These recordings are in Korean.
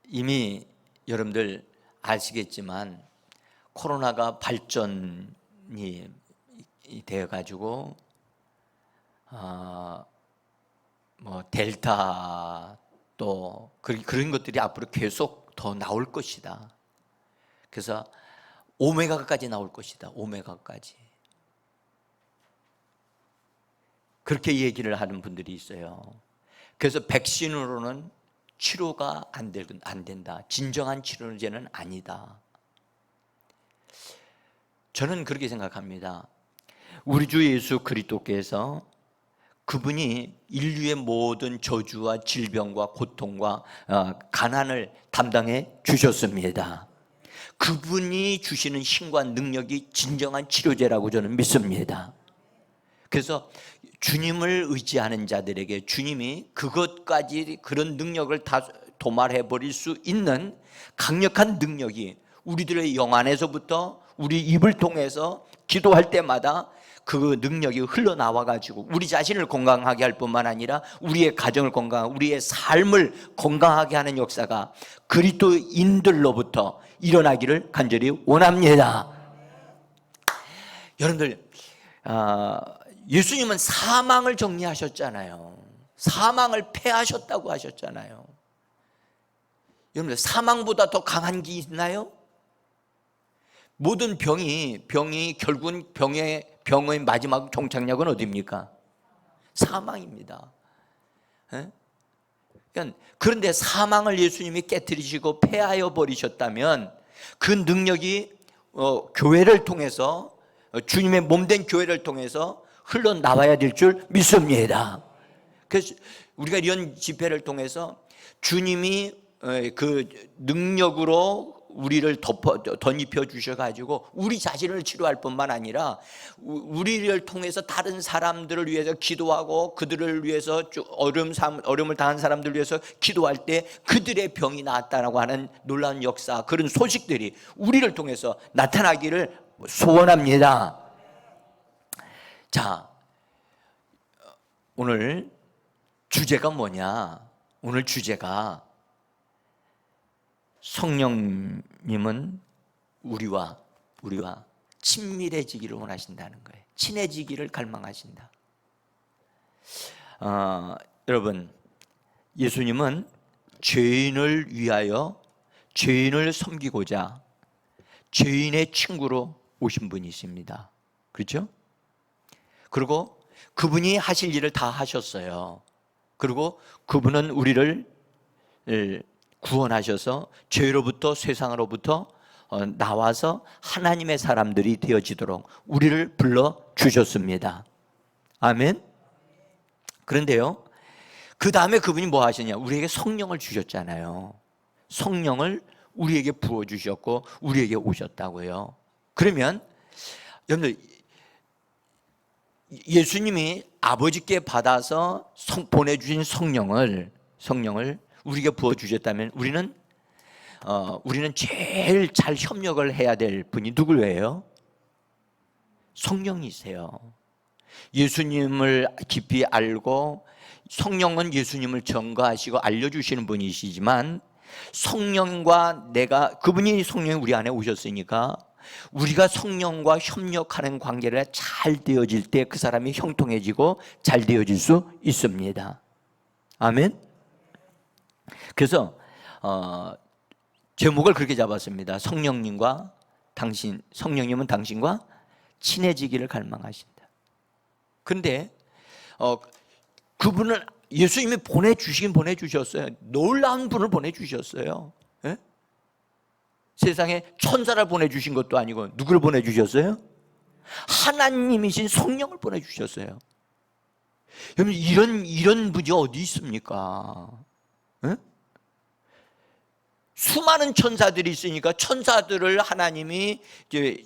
이미 여러분들 아시겠지만 코로나가 발전이 되어가지고 뭐 델타 또 그런 것들이 앞으로 계속 더 나올 것이다. 그래서 오메가까지 나올 것이다. 오메가까지. 그렇게 얘기를 하는 분들이 있어요. 그래서 백신으로는 치료가 안 된다. 진정한 치료제는 아니다. 저는 그렇게 생각합니다. 우리 주 예수 그리스도께서 그분이 인류의 모든 저주와 질병과 고통과 가난을 담당해 주셨습니다. 그분이 주시는 힘과 능력이 진정한 치료제라고 저는 믿습니다. 그래서 주님을 의지하는 자들에게 주님이 그것까지 그런 능력을 다 도말해 버릴 수 있는 강력한 능력이 우리들의 영 안에서부터 우리 입을 통해서 기도할 때마다 그 능력이 흘러나와 가지고 우리 자신을 건강하게 할 뿐만 아니라 우리의 가정을 건강하고 우리의 삶을 건강하게 하는 역사가 그리스도인들로부터 일어나기를 간절히 원합니다. 여러분들 예수님은 사망을 정리하셨잖아요. 사망을 패하셨다고 하셨잖아요. 여러분들 사망보다 더 강한 게 있나요? 모든 병이 결국은 병의 마지막 종착역은 어디입니까? 사망입니다. 그런데 사망을 예수님이 깨뜨리시고 패하여 버리셨다면 그 능력이 교회를 통해서 주님의 몸된 교회를 통해서 흘러나와야 될 줄 믿습니다. 그래서 우리가 이런 집회를 통해서 주님이 그 능력으로 우리를 덧입혀 주셔가지고 우리 자신을 치료할 뿐만 아니라 우리를 통해서 다른 사람들을 위해서 기도하고 그들을 위해서 어려움을 당한 사람들을 위해서 기도할 때 그들의 병이 나았다라고 하는 놀라운 역사, 그런 소식들이 우리를 통해서 나타나기를 소원합니다. 자, 오늘 주제가 뭐냐? 오늘 주제가 성령님은 우리와 친밀해지기를 원하신다는 거예요. 친해지기를 갈망하신다. 여러분, 예수님은 죄인을 위하여 죄인을 섬기고자 죄인의 친구로 오신 분이십니다. 그렇죠? 그리고 그분이 하실 일을 다 하셨어요. 그리고 그분은 우리를 구원하셔서 죄로부터 세상으로부터 나와서 하나님의 사람들이 되어지도록 우리를 불러주셨습니다. 아멘. 그런데요, 그 다음에 그분이 뭐 하시냐? 우리에게 성령을 주셨잖아요. 성령을 우리에게 부어주셨고 우리에게 오셨다고요. 그러면 여러분들, 예수님이 아버지께 받아서 보내주신 성령을 우리에게 부어주셨다면 우리는 제일 잘 협력을 해야 될 분이 누구예요? 성령이세요. 예수님을 깊이 알고 성령은 예수님을 전가하시고 알려주시는 분이시지만 성령과 그분이 성령이 우리 안에 오셨으니까 우리가 성령과 협력하는 관계가 잘 되어질 때 그 사람이 형통해지고 잘 되어질 수 있습니다. 아멘. 그래서 제목을 그렇게 잡았습니다. 성령님은 당신과 친해지기를 갈망하신다. 그런데 그분을 예수님이 보내주셨어요. 놀라운 분을 보내주셨어요. 예? 세상에 천사를 보내주신 것도 아니고 누구를 보내주셨어요? 하나님이신 성령을 보내주셨어요. 여러분, 이런 분이 어디 있습니까? 예? 수많은 천사들이 있으니까 천사들을 하나님이 이제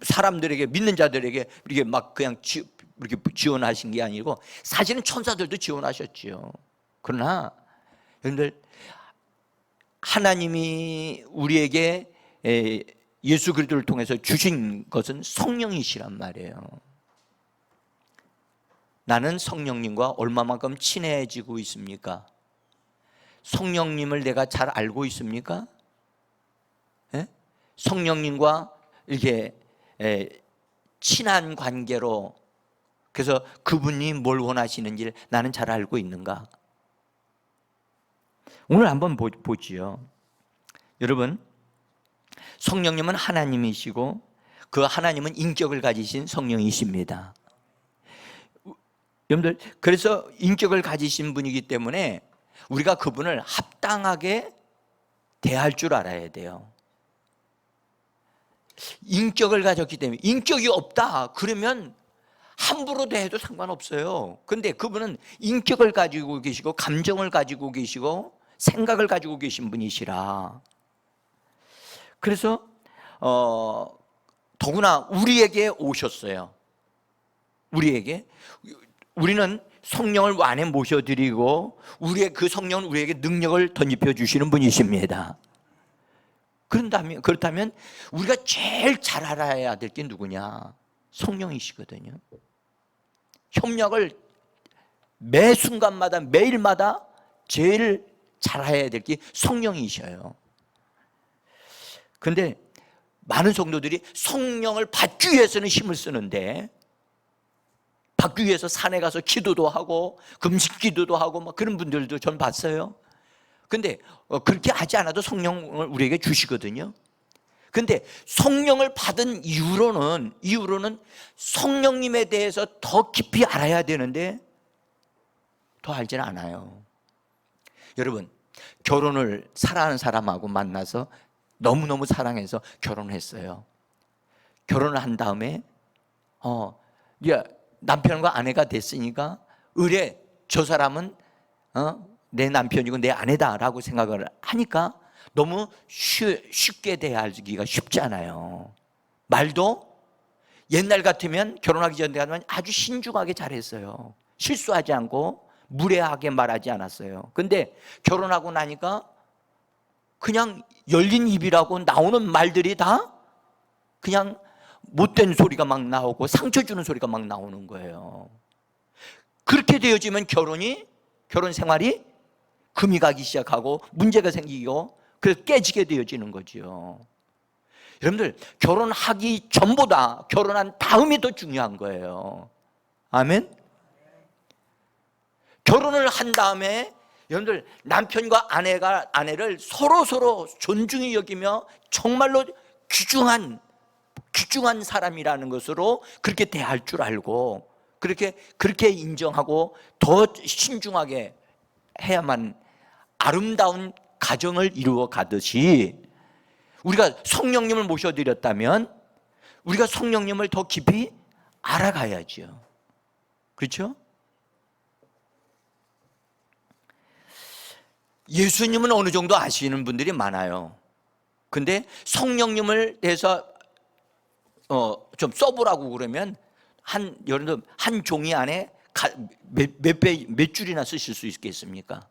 사람들에게, 믿는 자들에게 이렇게 막 그냥 이렇게 지원하신 게 아니고 사실은 천사들도 지원하셨지요. 그러나 여러분들, 하나님이 우리에게 예수 그리스도를 통해서 주신 것은 성령이시란 말이에요. 나는 성령님과 얼마만큼 친해지고 있습니까? 성령님을 내가 잘 알고 있습니까? 예? 성령님과 이렇게 친한 관계로, 그래서 그분이 뭘 원하시는지를 나는 잘 알고 있는가? 오늘 한번 보지요. 여러분, 성령님은 하나님이시고 그 하나님은 인격을 가지신 성령이십니다. 여러분들, 그래서 인격을 가지신 분이기 때문에 우리가 그분을 합당하게 대할 줄 알아야 돼요. 인격을 가졌기 때문에, 인격이 없다 그러면 함부로 대해도 상관없어요. 그런데 그분은 인격을 가지고 계시고 감정을 가지고 계시고 생각을 가지고 계신 분이시라. 그래서 더구나 우리에게 오셨어요. 우리는 성령을 안에 모셔드리고 우리의 그 성령은 우리에게 능력을 덧입혀 주시는 분이십니다. 그렇다면 우리가 제일 잘 알아야 될 게 누구냐? 성령이시거든요. 협력을 매 순간마다 매일마다 제일 잘 알아야 될 게 성령이셔요. 그런데 많은 성도들이 성령을 받기 위해서는 힘을 쓰는데, 받기 위해서 산에 가서 기도도 하고 금식 기도도 하고 막 그런 분들도 전 봤어요. 근데 그렇게 하지 않아도 성령을 우리에게 주시거든요. 근데 성령을 받은 이후로는 성령님에 대해서 더 깊이 알아야 되는데 더 알지는 않아요. 여러분, 결혼을 사랑하는 사람하고 만나서 너무너무 사랑해서 결혼했어요. 결혼을 한 다음에 남편과 아내가 됐으니까 의뢰 저 사람은 내 남편이고 내 아내다라고 생각을 하니까 너무 쉽게 대하기가 쉽지 않아요. 말도 옛날 같으면 결혼하기 전에 하면 아주 신중하게 잘했어요. 실수하지 않고 무례하게 말하지 않았어요. 근데 결혼하고 나니까 그냥 열린 입이라고 나오는 말들이 다 그냥 못된 소리가 막 나오고 상처 주는 소리가 막 나오는 거예요. 그렇게 되어지면 결혼 생활이 금이 가기 시작하고 문제가 생기고 그래서 깨지게 되어지는 거죠. 여러분들, 결혼하기 전보다 결혼한 다음이 더 중요한 거예요. 아멘? 결혼을 한 다음에 여러분들, 남편과 아내를 서로 존중히 여기며 정말로 귀중한 사람이라는 것으로 그렇게 대할 줄 알고 그렇게 인정하고 더 신중하게 해야만 아름다운 가정을 이루어 가듯이, 우리가 성령님을 모셔드렸다면 우리가 성령님을 더 깊이 알아가야죠. 그렇죠? 예수님은 어느 정도 아시는 분들이 많아요. 근데 성령님을 대해서 좀 써보라고 그러면 여러분, 한 종이 안에 몇 줄이나 쓰실 수 있겠습니까?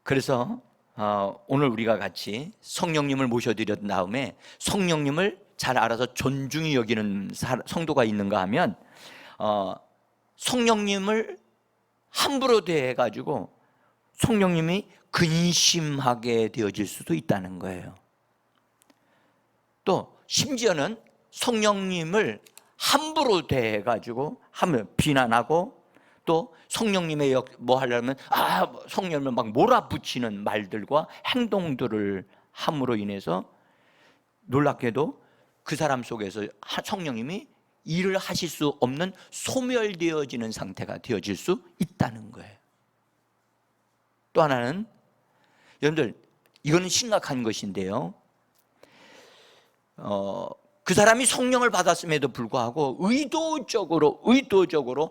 그래서 오늘 우리가 같이 성령님을 모셔드린 다음에 성령님을 잘 알아서 존중히 여기는 성도가 있는가 하면 성령님을 함부로 대해가지고 성령님이 근심하게 되어질 수도 있다는 거예요. 또 심지어는 성령님을 함부로 대해가지고 하면 비난하고, 또 성령님의 뭐 하려면 성령님을 막 몰아붙이는 말들과 행동들을 함으로 인해서 놀랍게도 그 사람 속에서 성령님이 일을 하실 수 없는 소멸되어지는 상태가 되어질 수 있다는 거예요. 또 하나는, 여러분들, 이거는 심각한 것인데요, 그 사람이 성령을 받았음에도 불구하고 의도적으로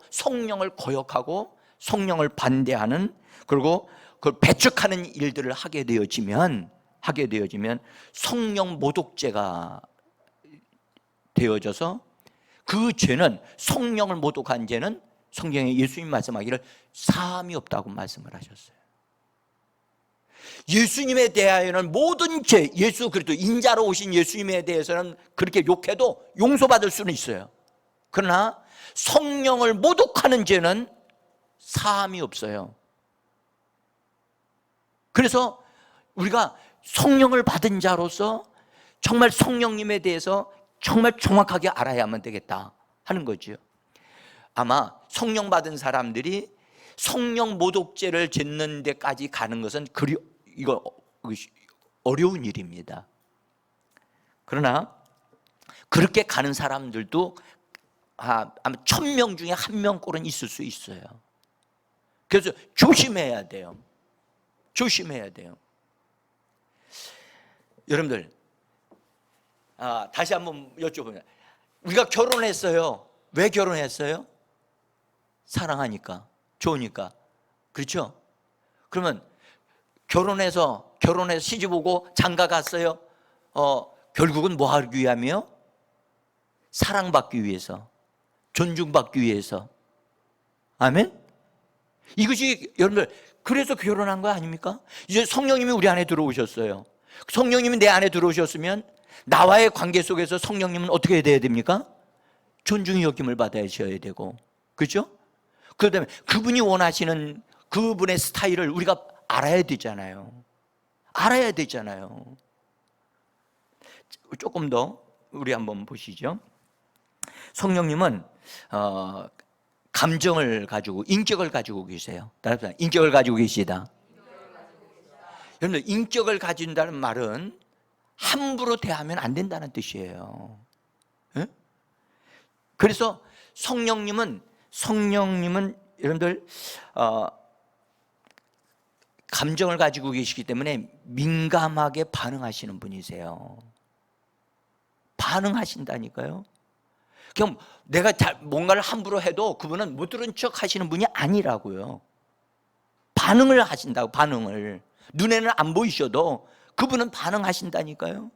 성령을 거역하고 성령을 반대하는, 그리고 그걸 배척하는 일들을 하게 되어지면 성령 모독죄가 되어져서, 그 죄는, 성령을 모독한 죄는 성경에 예수님 말씀하기를 사함이 없다고 말씀을 하셨어요. 예수님에 대하여는 모든 죄, 예수 그리스도 인자로 오신 예수님에 대해서는 그렇게 욕해도 용서받을 수는 있어요. 그러나 성령을 모독하는 죄는 사함이 없어요. 그래서 우리가 성령을 받은 자로서 정말 성령님에 대해서 정말 정확하게 알아야만 되겠다 하는 거죠. 아마 성령 받은 사람들이 성령 모독죄를 짓는 데까지 가는 것은 이거 어려운 일입니다. 그러나 그렇게 가는 사람들도 아마 1000명 중에 1명꼴은 있을 수 있어요. 그래서 조심해야 돼요. 조심해야 돼요. 여러분들, 다시 한번 여쭤보면, 우리가 결혼했어요. 왜 결혼했어요? 사랑하니까, 좋으니까. 그렇죠? 그러면 결혼해서 시집 오고 장가 갔어요. 결국은 뭐 하기 위함이요? 사랑받기 위해서, 존중받기 위해서. 아멘? 이것이 여러분들, 그래서 결혼한 거 아닙니까? 이제 성령님이 우리 안에 들어오셨어요. 성령님이 내 안에 들어오셨으면 나와의 관계 속에서 성령님은 어떻게 돼야 됩니까? 존중의 여김을 받아야셔야 되고, 그렇죠? 그다음에 그분이 원하시는 그분의 스타일을 우리가 알아야 되잖아요. 알아야 되잖아요. 조금 더 우리 한번 보시죠. 성령님은 감정을 가지고, 인격을 가지고 계세요. 따라서 인격을 가지고 계시다. 여러분들, 인격을 가진다는 말은 함부로 대하면 안 된다는 뜻이에요. 네? 그래서 성령님은 여러분들 감정을 가지고 계시기 때문에 민감하게 반응하시는 분이세요. 반응하신다니까요. 그럼 내가 뭔가를 함부로 해도 그분은 못 들은 척 하시는 분이 아니라고요. 반응을 하신다고. 반응을. 눈에는 안 보이셔도 그분은 반응하신다니까요.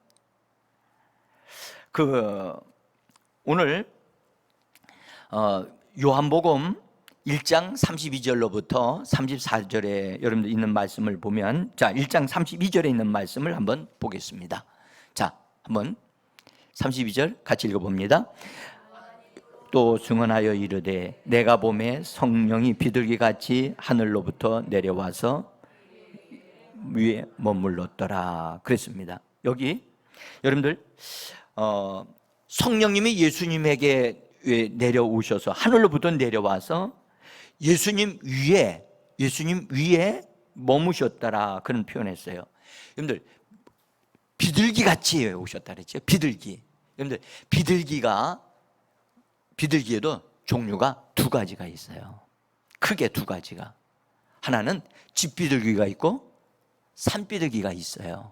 오늘 요한복음 1장 32절로부터 34절에 여러분들 있는 말씀을 보면, 자, 1장 32절에 있는 말씀을 한번 보겠습니다. 자, 한번 32절 같이 읽어봅니다. 또 증언하여 이르되 내가 보매 성령이 비둘기같이 하늘로부터 내려와서 위에 머물렀더라 그랬습니다. 여기 여러분들 성령님이 예수님에게 내려오셔서, 하늘로부터 내려와서 예수님 위에 머무셨더라 그런 표현했어요. 여러분들, 비둘기같이 오셨다 그랬죠. 비둘기. 여러분들, 비둘기에도 종류가 2가지가 있어요. 크게 2가지가. 하나는 집비둘기가 있고 산비둘기가 있어요.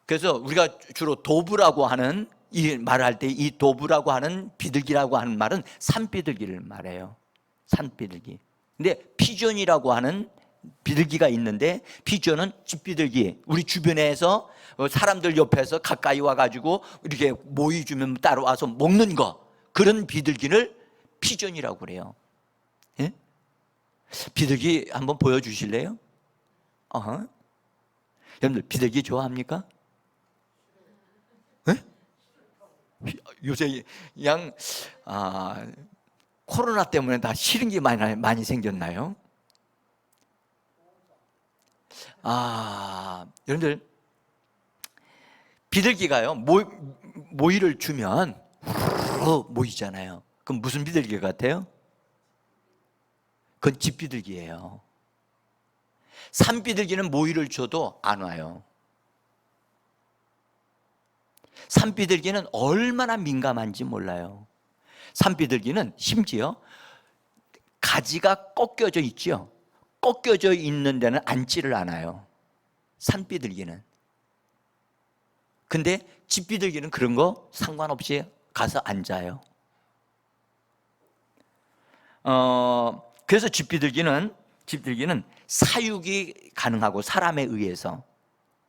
그래서 우리가 주로 도브라고 하는 이 말할 때, 이 도브라고 하는 비둘기라고 하는 말은 산비둘기를 말해요. 산비둘기. 근데 피존이라고 하는 비둘기가 있는데, 피존은 집비둘기, 우리 주변에서 사람들 옆에서 가까이 와가지고 이렇게 모이 주면 따라와서 먹는 거, 그런 비둘기를 피존이라고 그래요. 예? 비둘기 한번 보여주실래요? 여러분들, 비둘기 좋아합니까? 네? 요새 코로나 때문에 다 싫은 게 많이 생겼나요? 여러분들, 비둘기가요, 모이를 주면 후루룩 모이잖아요. 그럼 무슨 비둘기 같아요? 그건 집비둘기예요. 산비둘기는 모이를 줘도 안 와요. 산비둘기는 얼마나 민감한지 몰라요. 산비둘기는 심지어 가지가 꺾여져 있죠. 꺾여져 있는 데는 앉지를 않아요. 산비둘기는. 근데 집비둘기는 그런 거 상관없이 가서 앉아요. 그래서 집비둘기는 사육이 가능하고, 사람에 의해서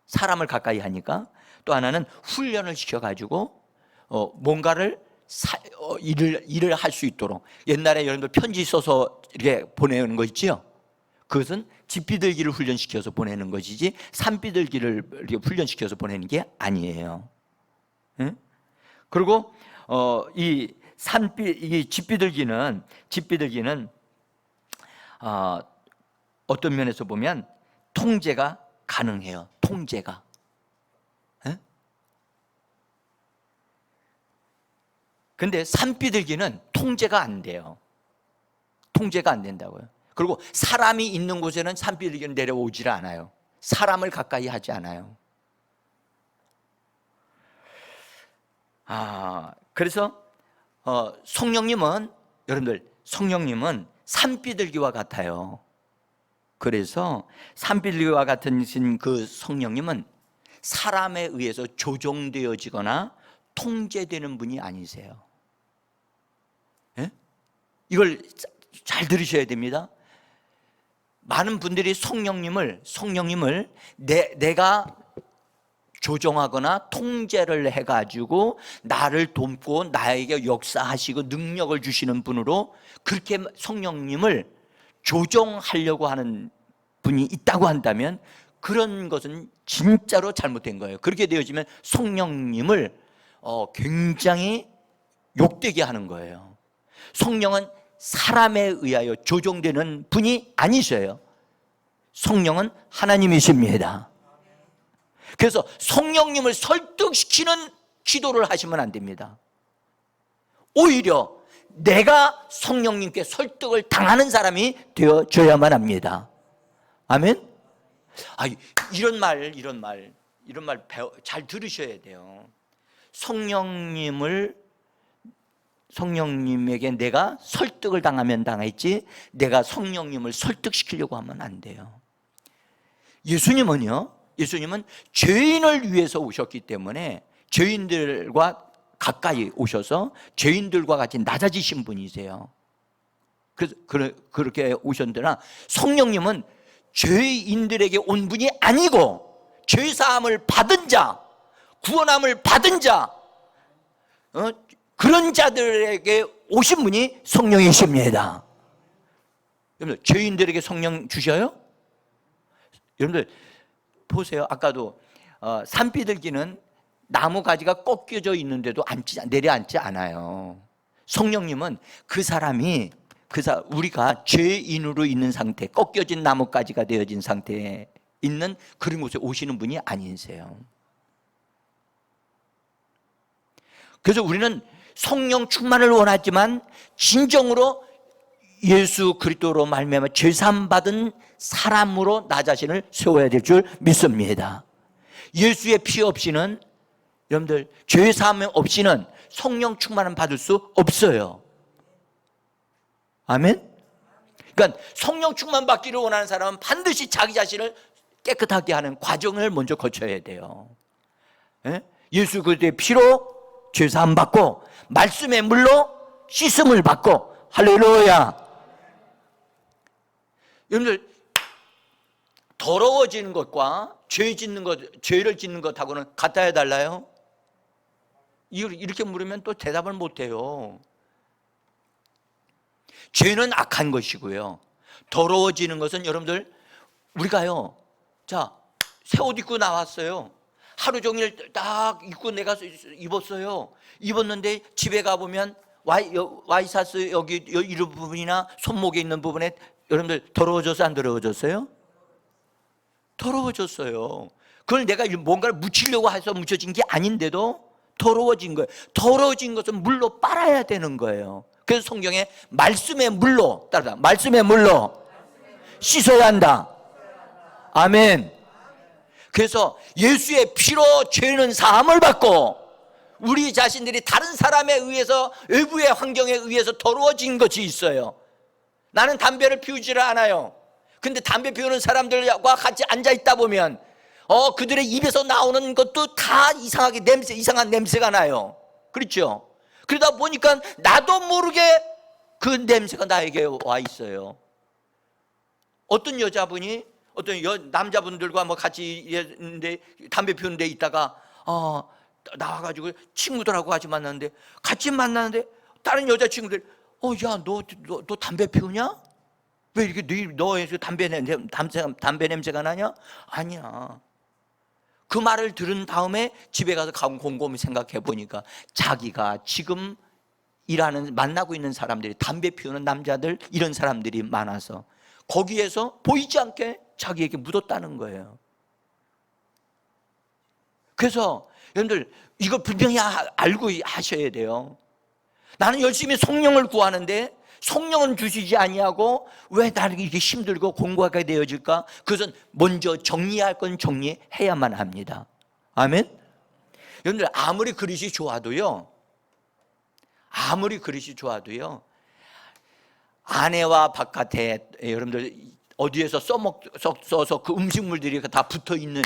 사람을 가까이 하니까. 또 하나는 훈련을 시켜가지고 뭔가를 일을 할 수 있도록, 옛날에 여러분들 편지 써서 이렇게 보내는 거 있지요? 그것은 집비둘기를 훈련시켜서 보내는 것이지 산비둘기를 이렇게 훈련시켜서 보내는 게 아니에요. 응? 그리고 이 집비둘기는 어떤 면에서 보면 통제가 가능해요. 통제가. 근데 산비둘기는 통제가 안 돼요. 통제가 안 된다고요. 그리고 사람이 있는 곳에는 산비둘기는 내려오질 않아요. 사람을 가까이 하지 않아요. 그래서 성령님은, 여러분들, 성령님은 산비둘기와 같아요. 그래서 산비둘기와 같은 그 성령님은 사람에 의해서 조종되어지거나 통제되는 분이 아니세요. 예? 이걸 잘 들으셔야 됩니다. 많은 분들이 성령님을 내가 조종하거나 통제를 해가지고 나를 돕고 나에게 역사하시고 능력을 주시는 분으로 그렇게 성령님을 조종하려고 하는 분이 있다고 한다면 그런 것은 진짜로 잘못된 거예요. 그렇게 되어지면 성령님을 굉장히 욕되게 하는 거예요. 성령은 사람에 의하여 조종되는 분이 아니셔요. 성령은 하나님이십니다. 그래서 성령님을 설득시키는 기도를 하시면 안 됩니다. 오히려 내가 성령님께 설득을 당하는 사람이 되어줘야만 합니다. 아멘? 이런 말 잘 들으셔야 돼요. 성령님에게 내가 설득을 당하면 당했지 내가 성령님을 설득시키려고 하면 안 돼요. 예수님은 죄인을 위해서 오셨기 때문에 죄인들과 가까이 오셔서 죄인들과 같이 낮아지신 분이세요. 그래서 그렇게 오셨으나 성령님은 죄인들에게 온 분이 아니고 죄사함을 받은 자, 구원함을 받은 자, 그런 자들에게 오신 분이 성령이십니다. 여러분들, 죄인들에게 성령 주셔요? 여러분들 보세요. 아까도 산비둘기는 나무 가지가 꺾여져 있는데도 내려앉지 않아요. 성령님은 우리가 죄인으로 있는 상태, 꺾여진 나뭇가지가 되어진 상태에 있는 그런 곳에 오시는 분이 아니세요. 그래서 우리는 성령 충만을 원하지만 진정으로 예수 그리스도로 말미암아 죄사함 받은 사람으로 나 자신을 세워야 될 줄 믿습니다. 예수의 피 없이는, 여러분들, 죄사함 없이는 성령 충만을 받을 수 없어요. 아멘? 그러니까 성령 충만 받기를 원하는 사람은 반드시 자기 자신을 깨끗하게 하는 과정을 먼저 거쳐야 돼요. 예수 그리스도의 피로 죄사함 받고 말씀의 물로 씻음을 받고, 할렐루야. 여러분들, 더러워지는 것과 죄를 짓는 것하고는 같아야 달라요? 이렇게 물으면 또 대답을 못해요. 죄는 악한 것이고요, 더러워지는 것은, 여러분들, 우리가요, 자, 새 옷 입고 나왔어요. 하루 종일 딱 입고 내가 입었어요. 입었는데 집에 가보면 와이셔츠 여기 이 부분이나 손목에 있는 부분에, 여러분들, 더러워졌어요? 안 더러워졌어요? 더러워졌어요. 그걸 내가 뭔가를 묻히려고 해서 묻혀진 게 아닌데도 더러워진 거예요. 더러워진 것은 물로 빨아야 되는 거예요. 그래서 성경에 말씀의 물로, 따라서 말씀의 물로 씻어야 한다. 아멘. 그래서 예수의 피로 죄는 사함을 받고 우리 자신들이 다른 사람에 의해서, 외부의 환경에 의해서 더러워진 것이 있어요. 나는 담배를 피우지를 않아요. 근데 담배 피우는 사람들과 같이 앉아 있다 보면 그들의 입에서 나오는 것도 다 이상한 냄새가 나요. 그렇죠? 그러다 보니까 나도 모르게 그 냄새가 나에게 와 있어요. 어떤 여자분이 남자분들과 같이 있는데 담배 피우는 데 있다가 나와가지고 친구들하고 같이 만났는데 다른 여자친구들 야, 너 담배 피우냐? 왜 이렇게 너에서 담배 냄새가 나냐? 아니야. 그 말을 들은 다음에 집에 가서 곰곰이 생각해 보니까 자기가 지금 만나고 있는 사람들이, 담배 피우는 남자들, 이런 사람들이 많아서 거기에서 보이지 않게 자기에게 묻었다는 거예요. 그래서 여러분들 이거 분명히 알고 하셔야 돼요. 나는 열심히 성령을 구하는데 성령은 주시지 아니하고 왜 나를 이렇게 힘들고 공고하게 되어질까? 그것은 먼저 정리할 건 정리해야만 합니다. 아멘? 여러분들 아무리 그릇이 좋아도요, 안에와 바깥에 여러분들 어디에서 써서 그 음식물들이 다 붙어있는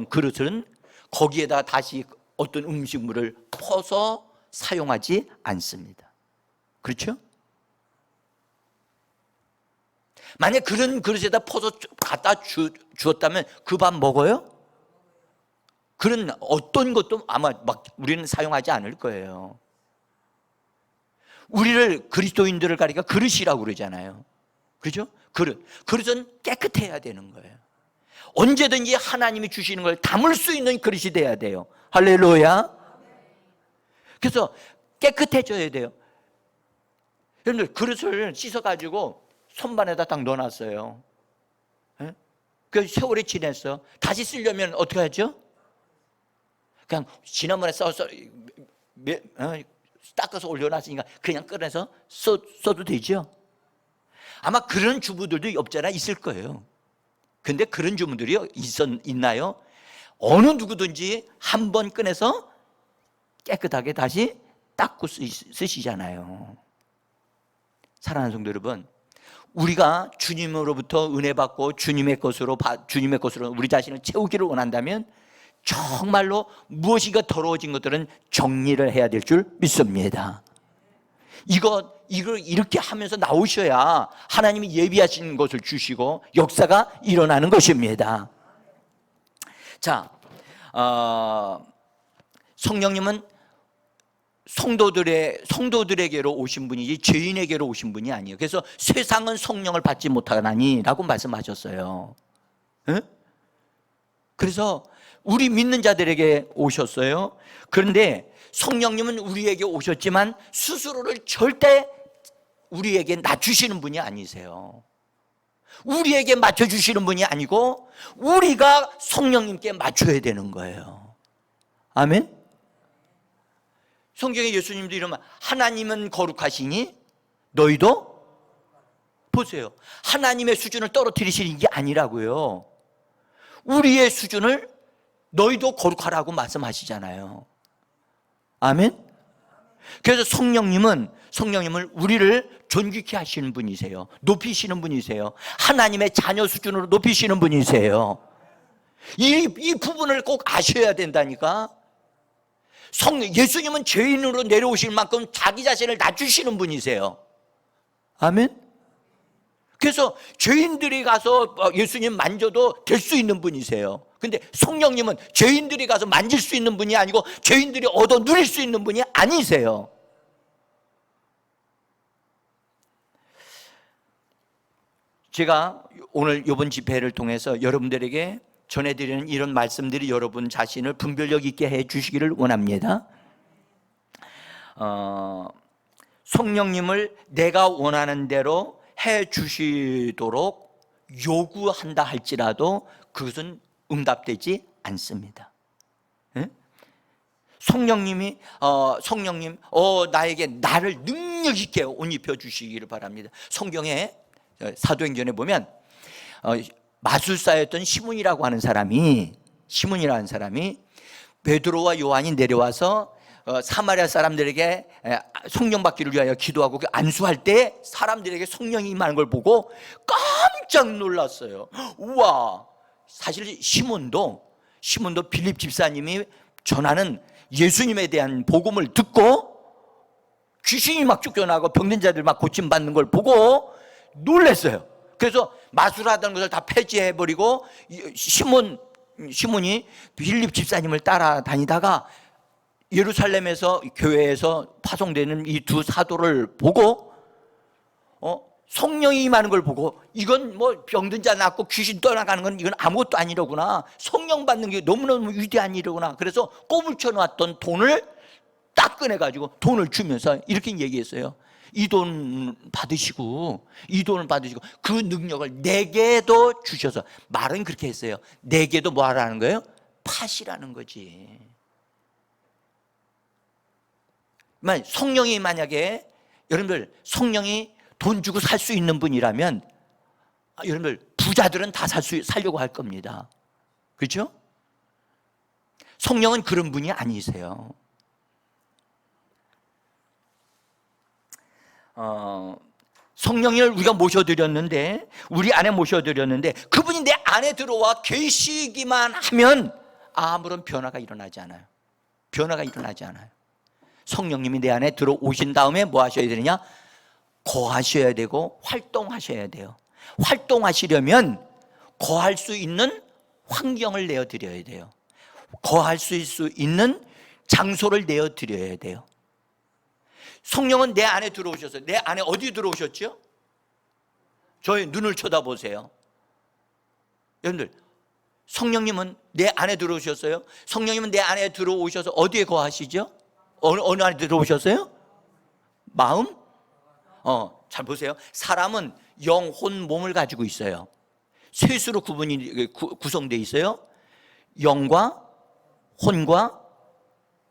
그릇은 거기에다 다시 어떤 음식물을 퍼서 사용하지 않습니다. 그렇죠? 만약 그런 그릇에다 퍼서 갖다 주었다면 그 밥 먹어요? 그런 어떤 것도 아마 막 우리는 사용하지 않을 거예요. 우리를 그리스도인들을 가리켜 그릇이라고 그러잖아요. 그렇죠? 그릇은 깨끗해야 되는 거예요. 언제든지 하나님이 주시는 걸 담을 수 있는 그릇이 돼야 돼요. 할렐루야. 그래서 깨끗해져야 돼요. 여러분들 그릇을 씻어가지고 선반에다 딱 넣어놨어요. 그 세월이 지났어. 다시 쓰려면 어떻게 하죠? 그냥 지난번에 써서 닦아서 올려놨으니까 그냥 꺼내서 써도 되죠. 아마 그런 주부들도 없잖아 있을 거예요. 근데 그런 주부들이 있나요? 어느 누구든지 한 번 꺼내서 깨끗하게 다시 닦고 쓰시잖아요. 사랑하는 성도 여러분, 우리가 주님으로부터 은혜 받고 주님의 것으로 우리 자신을 채우기를 원한다면 정말로 무엇인가 더러워진 것들은 정리를 해야 될 줄 믿습니다. 이걸 이렇게 하면서 나오셔야 하나님이 예비하신 것을 주시고 역사가 일어나는 것입니다. 자, 성령님은 성도들에게로 오신 분이지 죄인에게로 오신 분이 아니에요. 그래서 세상은 성령을 받지 못하나니라고 말씀하셨어요. 네? 그래서 우리 믿는 자들에게 오셨어요. 그런데 성령님은 우리에게 오셨지만 스스로를 절대 우리에게 낮추시는 분이 아니세요. 우리에게 맞춰주시는 분이 아니고 우리가 성령님께 맞춰야 되는 거예요. 아멘? 성경에 예수님도 이러면 하나님은 거룩하시니 너희도 보세요. 하나님의 수준을 떨어뜨리시는 게 아니라고요. 우리의 수준을 너희도 거룩하라고 말씀하시잖아요. 아멘? 그래서 성령님을 우리를 존귀케 하시는 분이세요. 높이시는 분이세요. 하나님의 자녀 수준으로 높이시는 분이세요. 이 부분을 꼭 아셔야 된다니까. 예수님은 죄인으로 내려오실 만큼 자기 자신을 낮추시는 분이세요. 아멘? 그래서 죄인들이 가서 예수님 만져도 될 수 있는 분이세요. 근데 성령님은 죄인들이 가서 만질 수 있는 분이 아니고 죄인들이 얻어 누릴 수 있는 분이 아니세요. 제가 오늘 이번 집회를 통해서 여러분들에게 전해드리는 이런 말씀들이 여러분 자신을 분별력 있게 해주시기를 원합니다. 성령님을 내가 원하는 대로 해주시도록 요구한다 할지라도 그것은 응답되지 않습니다. 네? 성령님 나에게 나를 능력 있게 옷 입혀 주시기를 바랍니다. 성경에 사도행전에 보면 마술사였던 시몬이라고 하는 사람이 베드로와 요한이 내려와서 사마리아 사람들에게 성령 받기를 위하여 기도하고 안수할 때 사람들에게 성령이 임하는 걸 보고 깜짝 놀랐어요. 우와! 사실 시몬도 빌립 집사님이 전하는 예수님에 대한 복음을 듣고 귀신이 막 쫓겨나고 병든 자들 막 고침받는 걸 보고 놀랐어요. 그래서 마술하던 것을 다 폐지해버리고 시몬이 빌립 집사님을 따라다니다가 예루살렘에서 교회에서 파송되는 이 두 사도를 보고 성령이 임하는 걸 보고 이건 뭐 병든 자 낫고 귀신 떠나가는 건 이건 아무것도 아니로구나, 성령 받는 게 너무너무 위대한 일이구나. 그래서 꼬불쳐 놨던 돈을 딱 꺼내가지고 돈을 주면서 이렇게 얘기했어요. 이 돈 받으시고, 이 돈을 받으시고 그 능력을 내게도 주셔서, 말은 그렇게 했어요. 내게도 뭐 하라는 거예요? 파시라는 거지. 성령이 만약에, 여러분들 성령이 돈 주고 살 수 있는 분이라면 여러분들 부자들은 다 살려고 할 겁니다. 그렇죠? 성령은 그런 분이 아니세요. 성령을 우리가 모셔드렸는데, 우리 안에 모셔드렸는데 그분이 내 안에 들어와 계시기만 하면 아무런 변화가 일어나지 않아요. 변화가 일어나지 않아요. 성령님이 내 안에 들어오신 다음에 뭐 하셔야 되느냐? 거하셔야 되고 활동하셔야 돼요. 활동하시려면 거할 수 있는 환경을 내어드려야 돼요. 거할 수 있는 장소를 내어드려야 돼요. 성령은 내 안에 들어오셔서, 내 안에 어디 들어오셨죠? 저의 눈을 쳐다보세요. 여러분들, 성령님은 내 안에 들어오셨어요? 성령님은 내 안에 들어오셔서 어디에 거하시죠? 어느 안에 들어오셨어요? 마음? 잘 보세요. 사람은 영, 혼, 몸을 가지고 있어요. 셋으로 구성되어 있어요. 영과 혼과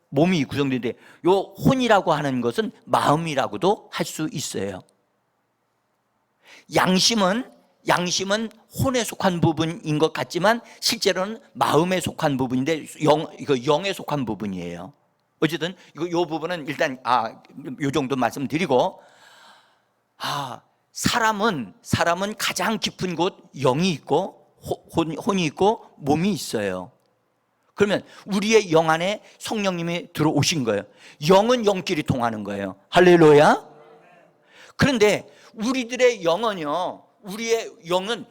몸이 구성되는데, 요 혼이라고 하는 것은 마음이라고도 할 수 있어요. 양심은 혼에 속한 부분인 것 같지만 실제로는 마음에 속한 부분인데 영에 속한 부분이에요. 어쨌든 요 부분은 일단 요 정도 말씀드리고, 사람은 가장 깊은 곳 영이 있고 혼이 있고 몸이 있어요. 그러면 우리의 영 안에 성령님이 들어오신 거예요. 영은 영끼리 통하는 거예요. 할렐루야. 그런데 우리의 영은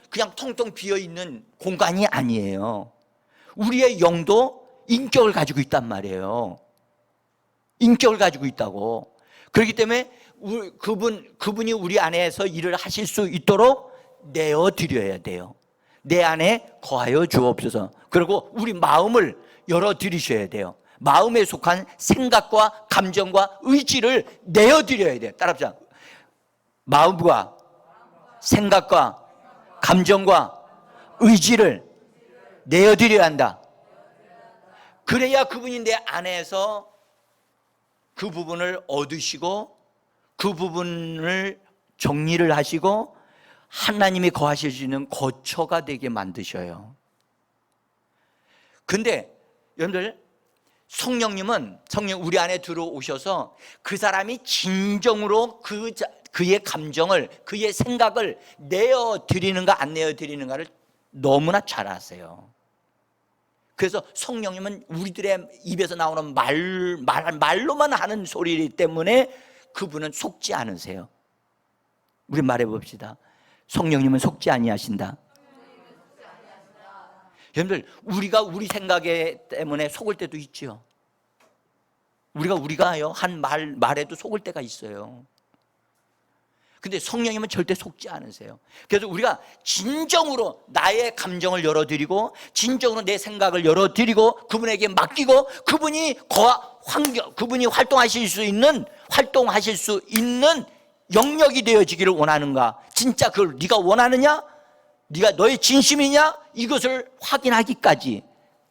그냥 텅텅 비어있는 공간이 아니에요. 우리의 영도 인격을 가지고 있단 말이에요. 인격을 가지고 있다고. 그렇기 때문에 그분이 우리 안에서 일을 하실 수 있도록 내어드려야 돼요. 내 안에 거하여 주옵소서. 그리고 우리 마음을 열어드리셔야 돼요. 마음에 속한 생각과 감정과 의지를 내어드려야 돼요. 따라합시다. 마음과 생각과 감정과 의지를 내어드려야 한다. 그래야 그분이 내 안에서 그 부분을 얻으시고 그 부분을 정리를 하시고 하나님이 거하실 수 있는 거처가 되게 만드셔요. 근데 여러분들, 성령 우리 안에 들어오셔서 그 사람이 진정으로 그의 감정을, 그의 생각을 내어드리는가 안 내어드리는가를 너무나 잘 아세요. 그래서 성령님은 우리들의 입에서 나오는 말로만 하는 소리이기 때문에 그분은 속지 않으세요. 우리 말해봅시다. 성령님은 속지 아니하신다. 여러분들, 우리가 우리 생각에 때문에 속을 때도 있죠. 우리가요 한 말에도 속을 때가 있어요. 근데 성령님은 절대 속지 않으세요. 그래서 우리가 진정으로 나의 감정을 열어드리고 진정으로 내 생각을 열어드리고 그분에게 맡기고 그분이 활동하실 수 있는 영역이 되어지기를 원하는가? 진짜 그걸 네가 원하느냐? 네가 너의 진심이냐? 이것을 확인하기까지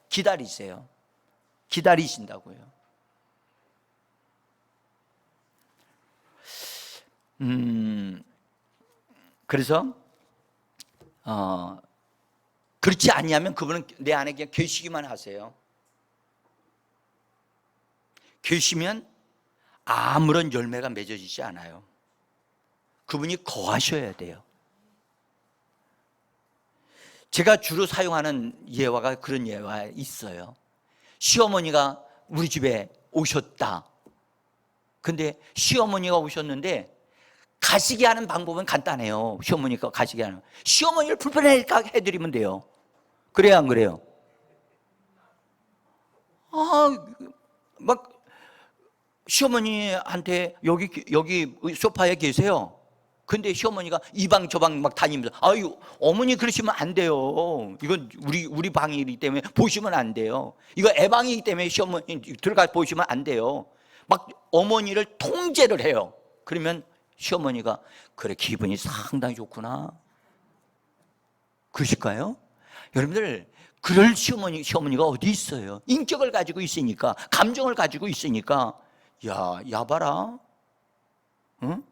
기다리세요. 기다리신다고요. 그래서 그렇지 아니하면 그분은 내 안에 그냥 계시기만 하세요. 계시면 아무런 열매가 맺어지지 않아요. 그분이 거하셔야 돼요. 제가 주로 사용하는 예화가 그런 예화 있어요. 시어머니가 우리 집에 오셨다. 근데 시어머니가 오셨는데 가시게 하는 방법은 간단해요. 시어머니가 가시게 하는, 시어머니를 불편하게 해드리면 돼요. 그래요, 안 그래요? 시어머니한테 여기 소파에 계세요. 근데 시어머니가 이 방 저 방 막 다니면서 아유 어머니 그러시면 안 돼요. 이건 우리 방이기 때문에 보시면 안 돼요. 이거 애 방이기 때문에 시어머니 들어가 보시면 안 돼요. 막 어머니를 통제를 해요. 그러면 시어머니가 그래 기분이 상당히 좋구나. 그러실까요? 여러분들 그럴 시어머니가 어디 있어요? 인격을 가지고 있으니까, 감정을 가지고 있으니까 야 봐라, 응?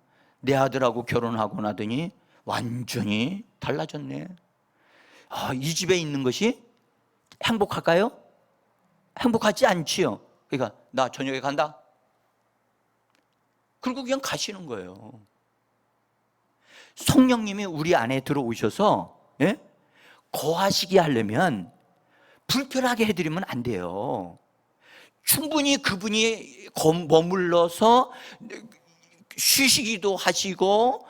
내 아들하고 결혼하고 나더니 완전히 달라졌네. 이 집에 있는 것이 행복할까요? 행복하지 않지요. 그러니까 나 저녁에 간다. 그리고 그냥 가시는 거예요. 성령님이 우리 안에 들어오셔서 거하시게 하려면 불편하게 해드리면 안 돼요. 충분히 그분이 머물러서 쉬시기도 하시고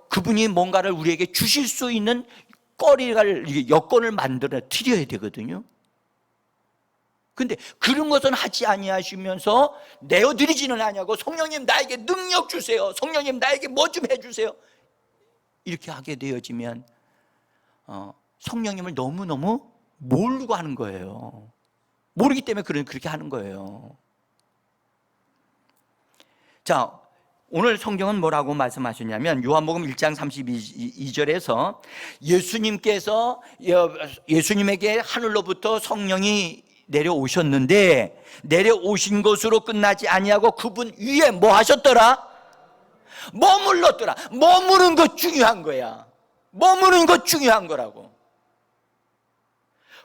그분이 뭔가를 우리에게 주실 수 있는 여건을 만들어 드려야 되거든요. 근데 그런 것은 하지 아니하시면서 내어드리지는 아니하고 성령님 나에게 능력 주세요, 성령님 나에게 뭐 좀 해주세요, 이렇게 하게 되어지면 성령님을 너무너무 모르고 하는 거예요. 모르기 때문에 그렇게 하는 거예요. 자, 오늘 성경은 뭐라고 말씀하셨냐면 요한복음 1장 32절에서 예수님에게 하늘로부터 성령이 내려오셨는데 내려오신 것으로 끝나지 아니하고 그분 위에 뭐 하셨더라? 머물렀더라. 머무는 것 중요한 거야. 머무는 것 중요한 거라고.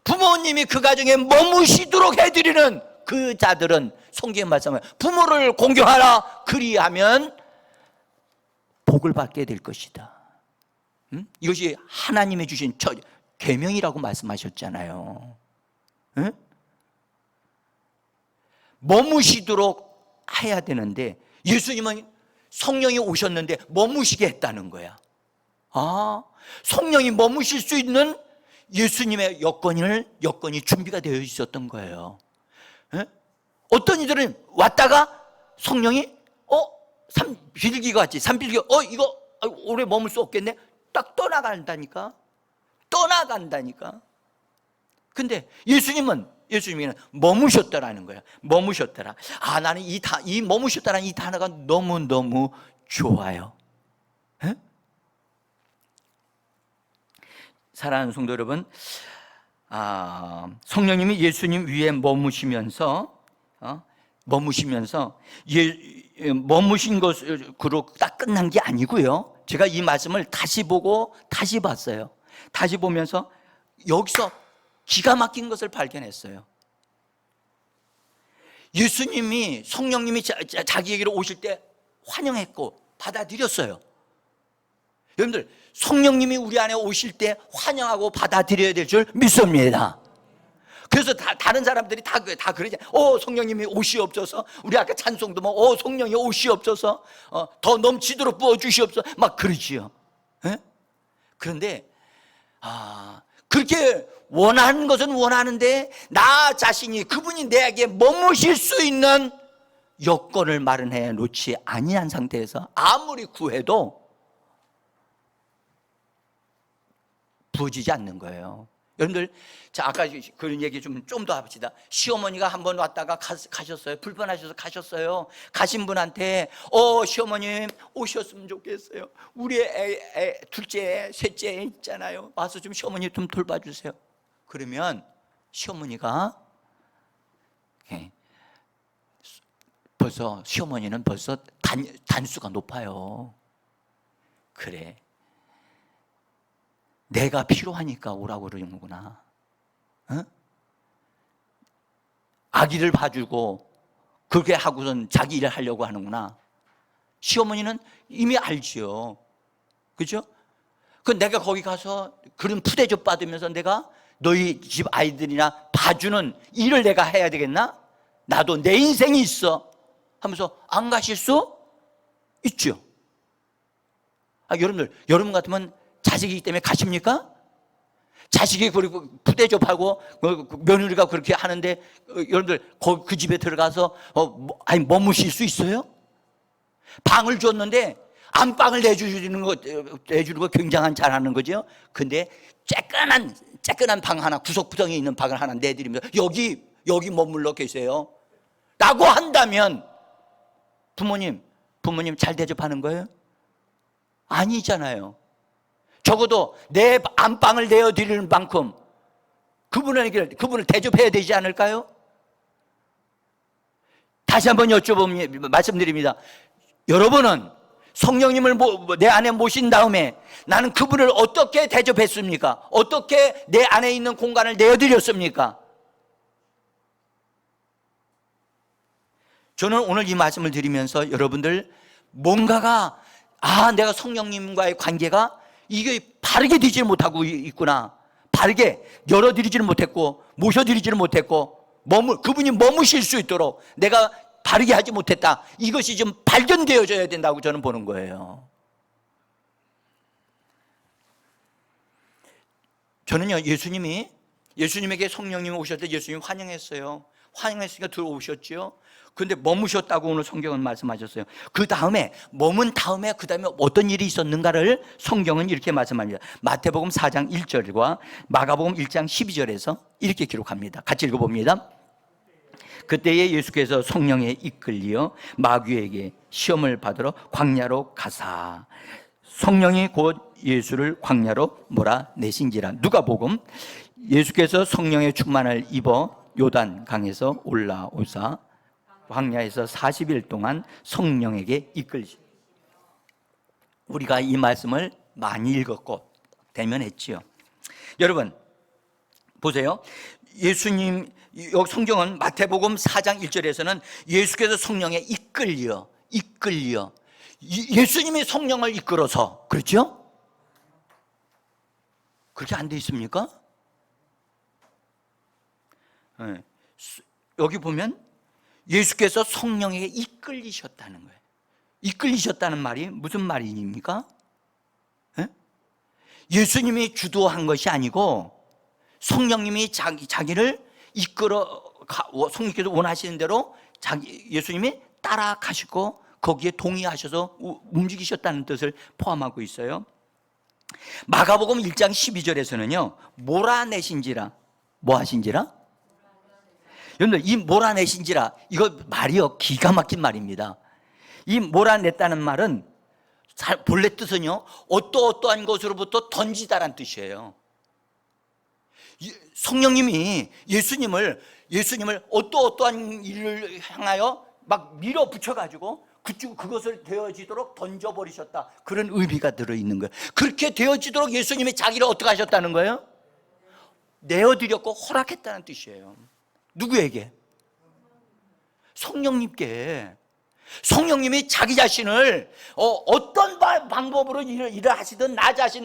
부모님이 그 가정에 머무시도록 해드리는 그 자들은 성경에 말씀하면 부모를 공경하라, 그리하면 복을 받게 될 것이다. 이것이 하나님이 주신 계명이라고 말씀하셨잖아요. 머무시도록 해야 되는데 예수님은 성령이 오셨는데 머무시게 했다는 거야. 성령이 머무실 수 있는 예수님의 여건이 준비가 되어 있었던 거예요. 어떤 이들은 왔다가 성령이 삼비둘기가 왔지. 삼비둘기가 이거 오래 머물 수 없겠네. 딱 떠나간다니까. 근데 예수님은 머무셨다라는 거야. 머무셨더라. 나는 이 머무셨다라는 이 단어가 너무너무 좋아요. 사랑하는 성도 여러분, 성령님이 예수님 위에 머무시면서 머무신 것으로 딱 끝난 게 아니고요. 제가 이 말씀을 다시 보고 다시 봤어요. 다시 보면서 여기서 기가 막힌 것을 발견했어요. 예수님이 성령님이 자기에게로 오실 때 환영했고 받아들였어요. 여러분들 성령님이 우리 안에 오실 때 환영하고 받아들여야 될 줄 믿습니다. 그래서 다른 사람들이 다 그러지. 성령님이 오시옵소서. 우리 아까 찬송도 성령이 오시옵소서. 더 넘치도록 부어주시옵소서. 막 그러지요. 그런데 그렇게 원하는 것은 원하는데 나 자신이 그분이 내게 머무실 수 있는 여건을 마련해 놓지 아니한 상태에서 아무리 구해도 부어지지 않는 거예요. 여러분들, 자, 아까 그런 얘기 좀 더 합시다. 시어머니가 한번 왔다가 가셨어요. 불편하셔서 가셨어요. 가신 분한테 시어머님 오셨으면 좋겠어요. 우리 둘째, 셋째 있잖아요. 와서 좀 시어머니 좀 돌봐주세요. 그러면 시어머니가 시어머니는 벌써 단수가 높아요. 그래, 내가 필요하니까 오라고 그러는구나. 아기를 봐주고 그렇게 하고선 자기 일을 하려고 하는구나. 시어머니는 이미 알지요. 그죠? 내가 거기 가서 그런 푸대접 받으면서 내가 너희 집 아이들이나 봐주는 일을 내가 해야 되겠나? 나도 내 인생이 있어 하면서 안 가실 수 있죠. 여러분들, 여러분 같으면 자식이기 때문에 가십니까? 자식이 그리고 부대접하고 며느리가 그렇게 하는데 여러분들 그 집에 들어가서 머무실 수 있어요? 방을 줬는데 안방을 내주는 거 굉장한 잘하는 거죠. 근데 쬐끈한 방 하나, 구석구석에 있는 방을 하나 내드리면서 여기 머물러 계세요 라고 한다면 부모님 잘 대접하는 거예요? 아니잖아요. 적어도 내 안방을 내어드리는 만큼 그분을 대접해야 되지 않을까요? 다시 한번 말씀드립니다. 여러분은 성령님을 내 안에 모신 다음에 나는 그분을 어떻게 대접했습니까? 어떻게 내 안에 있는 공간을 내어드렸습니까? 저는 오늘 이 말씀을 드리면서 여러분들 뭔가가 내가 성령님과의 관계가 이게 바르게 되지 못하고 있구나, 바르게 열어드리지를 못했고 모셔드리지를 못했고 그분이 머무실 수 있도록 내가 바르게 하지 못했다, 이것이 좀 발견되어져야 된다고 저는 보는 거예요. 저는요, 예수님에게 성령님이 오셨을 때 예수님 환영했어요. 환영했으니까 들어오셨죠. 그런데 머무셨다고 오늘 성경은 말씀하셨어요. 그 다음에 어떤 일이 있었는가를 성경은 이렇게 말씀합니다. 마태복음 4장 1절과 마가복음 1장 12절에서 이렇게 기록합니다. 같이 읽어봅니다. 그때에 예수께서 성령에 이끌리어 마귀에게 시험을 받으러 광야로 가사 성령이 곧 예수를 광야로 몰아내신지라. 누가복음 예수께서 성령의 충만을 입어 요단 강에서 올라오사 광야에서 40일 동안 성령에게 이끌시. 우리가 이 말씀을 많이 읽었고 대면했지요. 여러분 보세요. 성경은 마태복음 4장 1절에서는 예수께서 성령에 이끌려 예수님이 성령을 이끌어서, 그렇죠? 그렇게 안 돼 있습니까? 네. 여기 보면 예수께서 성령에게 이끌리셨다는 거예요. 이끌리셨다는 말이 무슨 말입니까? 네? 예수님이 주도한 것이 아니고 성령님이 자기를 성령께서 원하시는 대로 예수님이 따라가시고 거기에 동의하셔서 움직이셨다는 뜻을 포함하고 있어요. 마가복음 1장 12절에서는요 몰아내신지라. 뭐 하신지라? 여러분들 이 몰아내신지라, 이거 말이요 기가 막힌 말입니다. 이 몰아냈다는 말은 본래 뜻은요 어떠한 것으로부터 던지다란 뜻이에요. 성령님이 예수님을 어떠한 일을 향하여 막 밀어붙여가지고 그것을 되어지도록 던져버리셨다, 그런 의미가 들어있는 거예요. 그렇게 되어지도록 예수님이 자기를 어떻게 하셨다는 거예요? 내어드렸고 허락했다는 뜻이에요. 누구에게? 성령님께. 성령님이 자기 자신을 어떤 방법으로 일을 하시든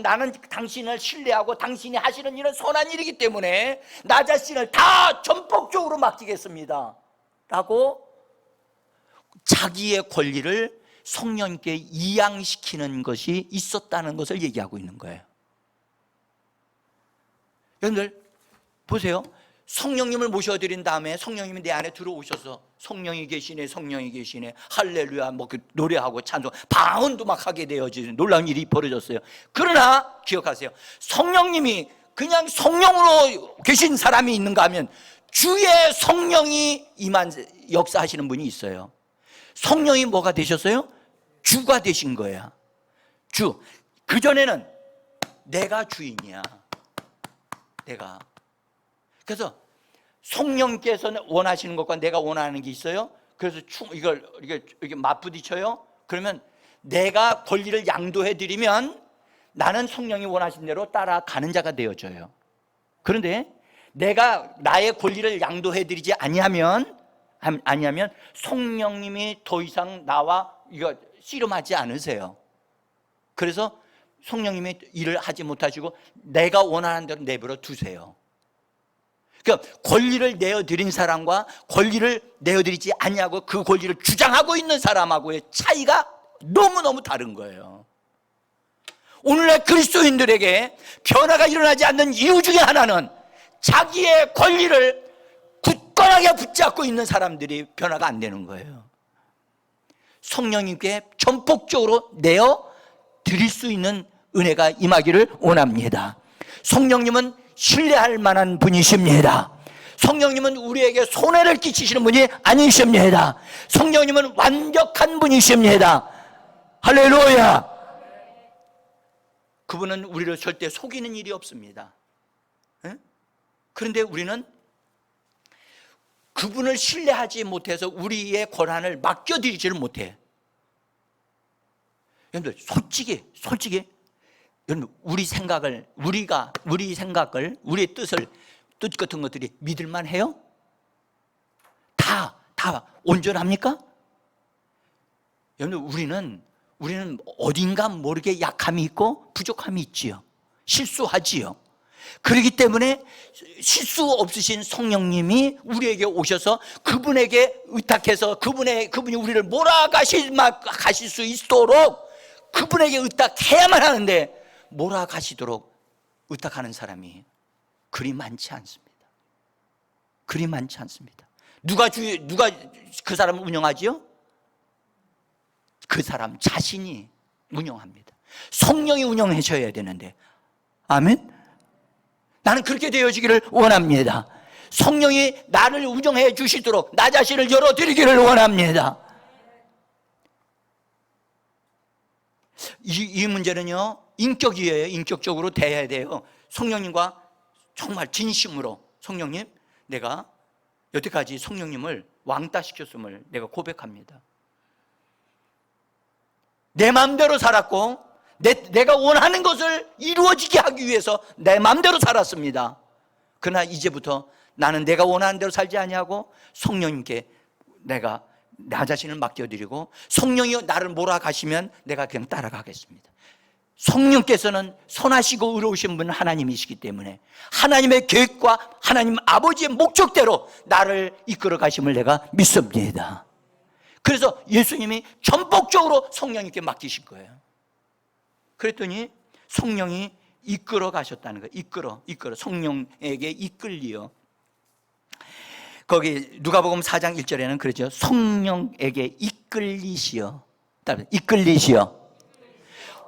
나는 당신을 신뢰하고 당신이 하시는 일은 선한 일이기 때문에 나 자신을 다 전폭적으로 맡기겠습니다 라고 자기의 권리를 성령님께 이양시키는 것이 있었다는 것을 얘기하고 있는 거예요. 여러분들 보세요. 성령님을 모셔드린 다음에 성령님이 내 안에 들어오셔서 성령이 계시네 할렐루야 노래하고 찬송 방언도 막 하게 되어지는 놀라운 일이 벌어졌어요. 그러나 기억하세요. 성령님이 그냥 성령으로 계신 사람이 있는가 하면 주의 성령이 역사하시는 분이 있어요. 성령이 뭐가 되셨어요? 주가 되신 거야. 주. 그전에는 내가 주인이야. 내가. 그래서 성령께서는 원하시는 것과 내가 원하는 게 있어요. 그래서 이게 맞부딪혀요. 그러면 내가 권리를 양도해 드리면 나는 성령이 원하신 대로 따라가는 자가 되어져요. 그런데 내가 나의 권리를 양도해 드리지 아니하면 성령님이 더 이상 나와 씨름하지 않으세요. 그래서 성령님이 일을 하지 못하시고 내가 원하는 대로 내버려 두세요. 그러니까 권리를 내어드린 사람과 권리를 내어드리지 아니하고 그 권리를 주장하고 있는 사람하고의 차이가 너무너무 다른 거예요. 오늘날 그리스도인들에게 변화가 일어나지 않는 이유 중에 하나는 자기의 권리를 굳건하게 붙잡고 있는 사람들이 변화가 안 되는 거예요. 성령님께 전폭적으로 내어 드릴 수 있는 은혜가 임하기를 원합니다. 성령님은 신뢰할 만한 분이십니다. 성령님은 우리에게 손해를 끼치시는 분이 아니십니다. 성령님은 완벽한 분이십니다. 할렐루야. 그분은 우리를 절대 속이는 일이 없습니다. 그런데 우리는 그분을 신뢰하지 못해서 우리의 권한을 맡겨드리지를 못해. 여러분들 솔직히 여러분 우리 생각을 우리의 뜻 같은 것들이 믿을만 해요? 다 온전합니까? 여러분 우리는 어딘가 모르게 약함이 있고 부족함이 있지요. 실수하지요. 그렇기 때문에 실수 없으신 성령님이 우리에게 오셔서 그분에게 의탁해서 그분이 우리를 몰아가실 수 있도록 그분에게 의탁해야만 하는데 몰아가시도록 의탁하는 사람이 그리 많지 않습니다. 그리 많지 않습니다. 누가 그 사람을 운영하지요? 그 사람 자신이 운영합니다. 성령이 운영하셔야 되는데. 아멘. 나는 그렇게 되어지기를 원합니다. 성령이 나를 운영해 주시도록 나 자신을 열어드리기를 원합니다. 이 문제는요, 인격이에요. 인격적으로 대해야 돼요. 성령님과 정말 진심으로 성령님, 내가 여태까지 성령님을 왕따시켰음을 내가 고백합니다. 내 마음대로 살았고 내가 원하는 것을 이루어지게 하기 위해서 내 마음대로 살았습니다. 그러나 이제부터 나는 내가 원하는 대로 살지 아니하고 성령님께 내가 나 자신을 맡겨드리고 성령이 나를 몰아가시면 내가 그냥 따라가겠습니다. 성령께서는 선하시고 의로우신 분 하나님이시기 때문에 하나님의 계획과 하나님 아버지의 목적대로 나를 이끌어 가심을 내가 믿습니다. 그래서 예수님이 전폭적으로 성령님께 맡기실 거예요. 그랬더니 성령이 이끌어 가셨다는 거예요. 이끌어 성령에게 이끌리요. 거기 누가복음 4장 1절에는 그러죠. 성령에게 이끌리시어.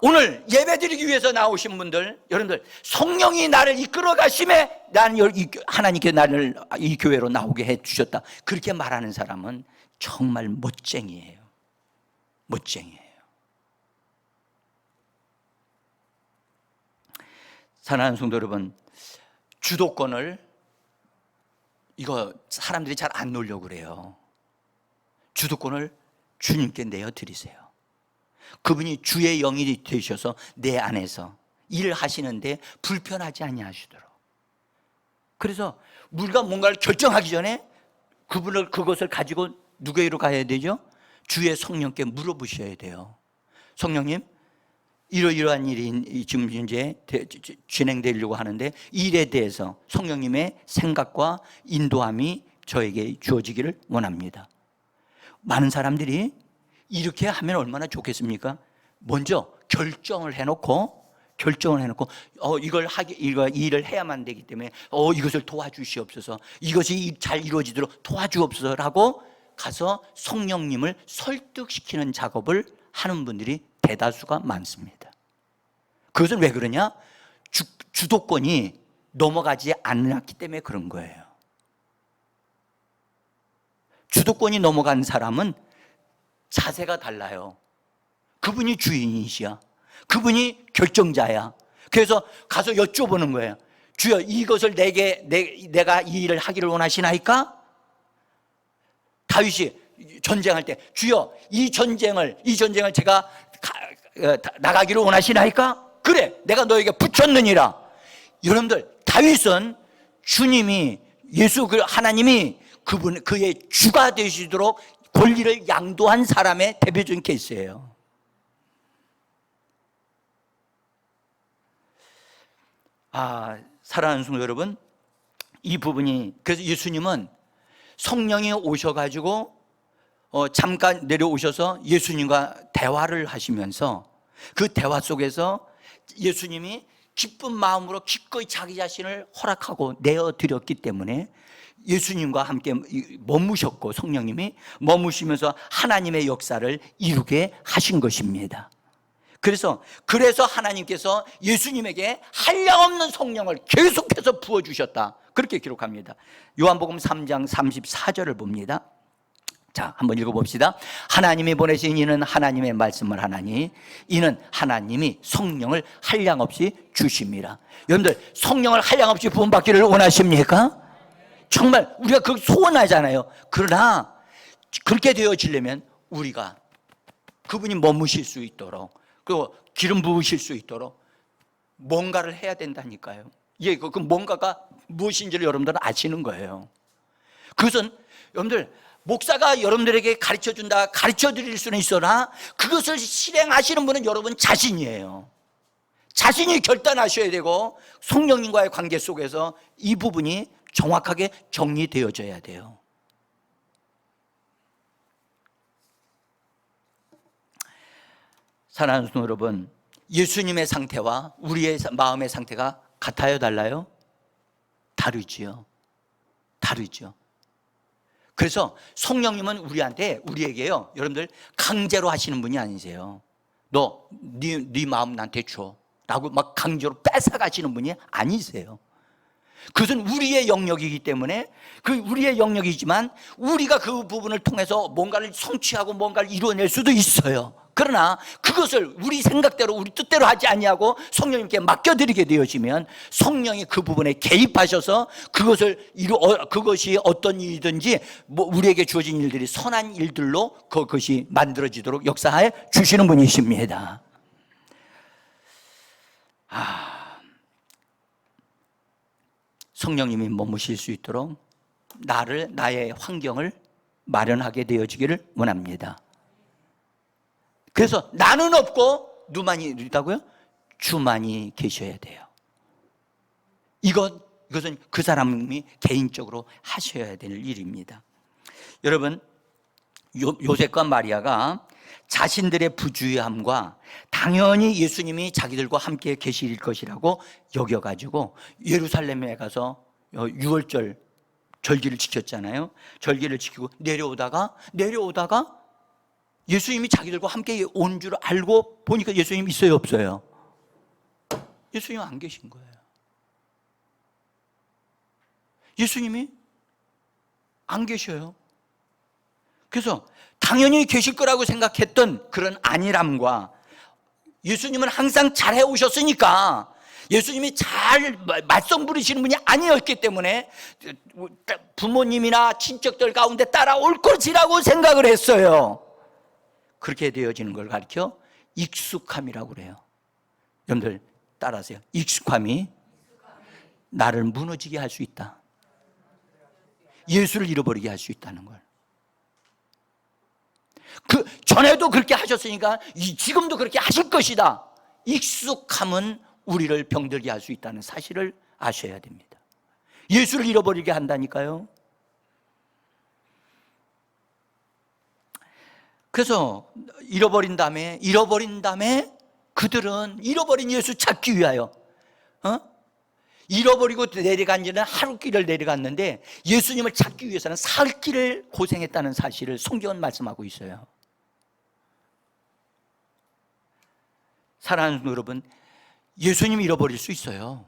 오늘 예배드리기 위해서 나오신 분들, 여러분들 성령이 나를 이끌어 가심에 나는 하나님께 나를 이 교회로 나오게 해 주셨다. 그렇게 말하는 사람은 정말 멋쟁이에요. 사랑하는 성도 여러분, 주도권을 이거 사람들이 잘 안 놓으려고 그래요. 주도권을 주님께 내어드리세요. 그분이 주의 영이 되셔서 내 안에서 일을 하시는데 불편하지 아니하시도록. 그래서 우리가 뭔가를 결정하기 전에 그것을 가지고 누구에게로 가야 되죠? 주의 성령께 물어보셔야 돼요. 성령님, 이러이러한 일이 지금 현재 진행되려고 하는데 이 일에 대해서 성령님의 생각과 인도함이 저에게 주어지기를 원합니다. 많은 사람들이 이렇게 하면 얼마나 좋겠습니까? 먼저 결정을 해놓고 이 일을 해야만 되기 때문에 이것을 도와주시옵소서, 이것이 잘 이루어지도록 도와주옵소서라고 가서 성령님을 설득시키는 작업을 하는 분들이 대다수가 많습니다. 그것은 왜 그러냐? 주도권이 넘어가지 않았기 때문에 그런 거예요. 주도권이 넘어간 사람은 자세가 달라요. 그분이 주인이시야. 그분이 결정자야. 그래서 가서 여쭤보는 거예요. 주여, 이것을 내가 이 일을 하기를 원하시나이까? 다윗이 전쟁할 때 주여, 이 전쟁을 제가 나가기를 원하시나이까? 그래, 내가 너에게 붙였느니라. 여러분들, 다윗은 주님이 하나님이 그의 주가 되시도록 권리를 양도한 사람의 대표적인 케이스예요. 사랑하는 성도 여러분, 이 부분이, 그래서 예수님은 성령이 오셔가지고 잠깐 내려오셔서 예수님과 대화를 하시면서 그 대화 속에서 예수님이 기쁜 마음으로 기꺼이 자기 자신을 허락하고 내어드렸기 때문에 예수님과 함께 머무셨고 성령님이 머무시면서 하나님의 역사를 이루게 하신 것입니다. 그래서 하나님께서 예수님에게 한량없는 성령을 계속해서 부어주셨다, 그렇게 기록합니다. 요한복음 3장 34절을 봅니다. 자, 한번 읽어봅시다. 하나님이 보내신 이는 하나님의 말씀을 하나니 이는 하나님이 성령을 한량없이 주심이라. 여러분들, 성령을 한량없이 부음받기를 원하십니까? 정말 우리가 그 소원하잖아요. 그러나 그렇게 되어지려면 우리가 그분이 머무실 수 있도록, 그리고 기름 부으실 수 있도록 뭔가를 해야 된다니까요. 예, 그 뭔가가 무엇인지를 여러분들은 아시는 거예요. 그것은 여러분들, 목사가 여러분들에게 가르쳐준다, 가르쳐 드릴 수는 있으나 그것을 실행하시는 분은 여러분 자신이에요. 자신이 결단하셔야 되고 성령님과의 관계 속에서 이 부분이 정확하게 정리되어져야 돼요. 사랑하는 성도 여러분, 예수님의 상태와 우리의 마음의 상태가 같아요, 달라요? 다르지요. 다르죠. 그래서 성령님은 우리에게요, 여러분들 강제로 하시는 분이 아니세요. 네 마음 나한테 줘 라고 막 강제로 뺏어가시는 분이 아니세요. 그것은 우리의 영역이기 때문에, 그 우리의 영역이지만 우리가 그 부분을 통해서 뭔가를 성취하고 뭔가를 이루어낼 수도 있어요. 그러나 그것을 우리 생각대로 우리 뜻대로 하지 아니하고 성령님께 맡겨드리게 되어지면 성령이 그 부분에 개입하셔서 그것이 어떤 일이든지 우리에게 주어진 일들이 선한 일들로 그것이 만들어지도록 역사해 주시는 분이십니다. 성령님이 머무실 수 있도록 나의 환경을 마련하게 되어지기를 원합니다. 그래서 나는 없고 누만이 있다고요? 주만이 계셔야 돼요. 이것은 그 사람이 개인적으로 하셔야 될 일입니다. 여러분, 요셉과 마리아가 자신들의 부주의함과 당연히 예수님이 자기들과 함께 계실 것이라고 여겨가지고 예루살렘에 가서 유월절 절기를 지켰잖아요. 절기를 지키고 내려오다가 예수님이 자기들과 함께 온 줄 알고 보니까 예수님 있어요, 없어요? 예수님 안 계신 거예요. 예수님이 안 계셔요. 그래서 당연히 계실 거라고 생각했던 그런 안일함과, 예수님은 항상 잘 해오셨으니까 예수님이 잘 말썽 부리시는 분이 아니었기 때문에 부모님이나 친척들 가운데 따라올 것이라고 생각을 했어요. 그렇게 되어지는 걸 가르쳐 익숙함이라고 그래요. 여러분들 따라하세요. 익숙함이 나를 무너지게 할 수 있다. 예수를 잃어버리게 할 수 있다는 걸. 그 전에도 그렇게 하셨으니까 지금도 그렇게 하실 것이다. 익숙함은 우리를 병들게 할 수 있다는 사실을 아셔야 됩니다. 예수를 잃어버리게 한다니까요. 그래서 잃어버린 다음에 그들은 잃어버린 예수 찾기 위하여 잃어버리고 내려간 지는 하루길을 내려갔는데 예수님을 찾기 위해서는 사흘길을 고생했다는 사실을 성경은 말씀하고 있어요. 사랑하는 여러분, 예수님 잃어버릴 수 있어요.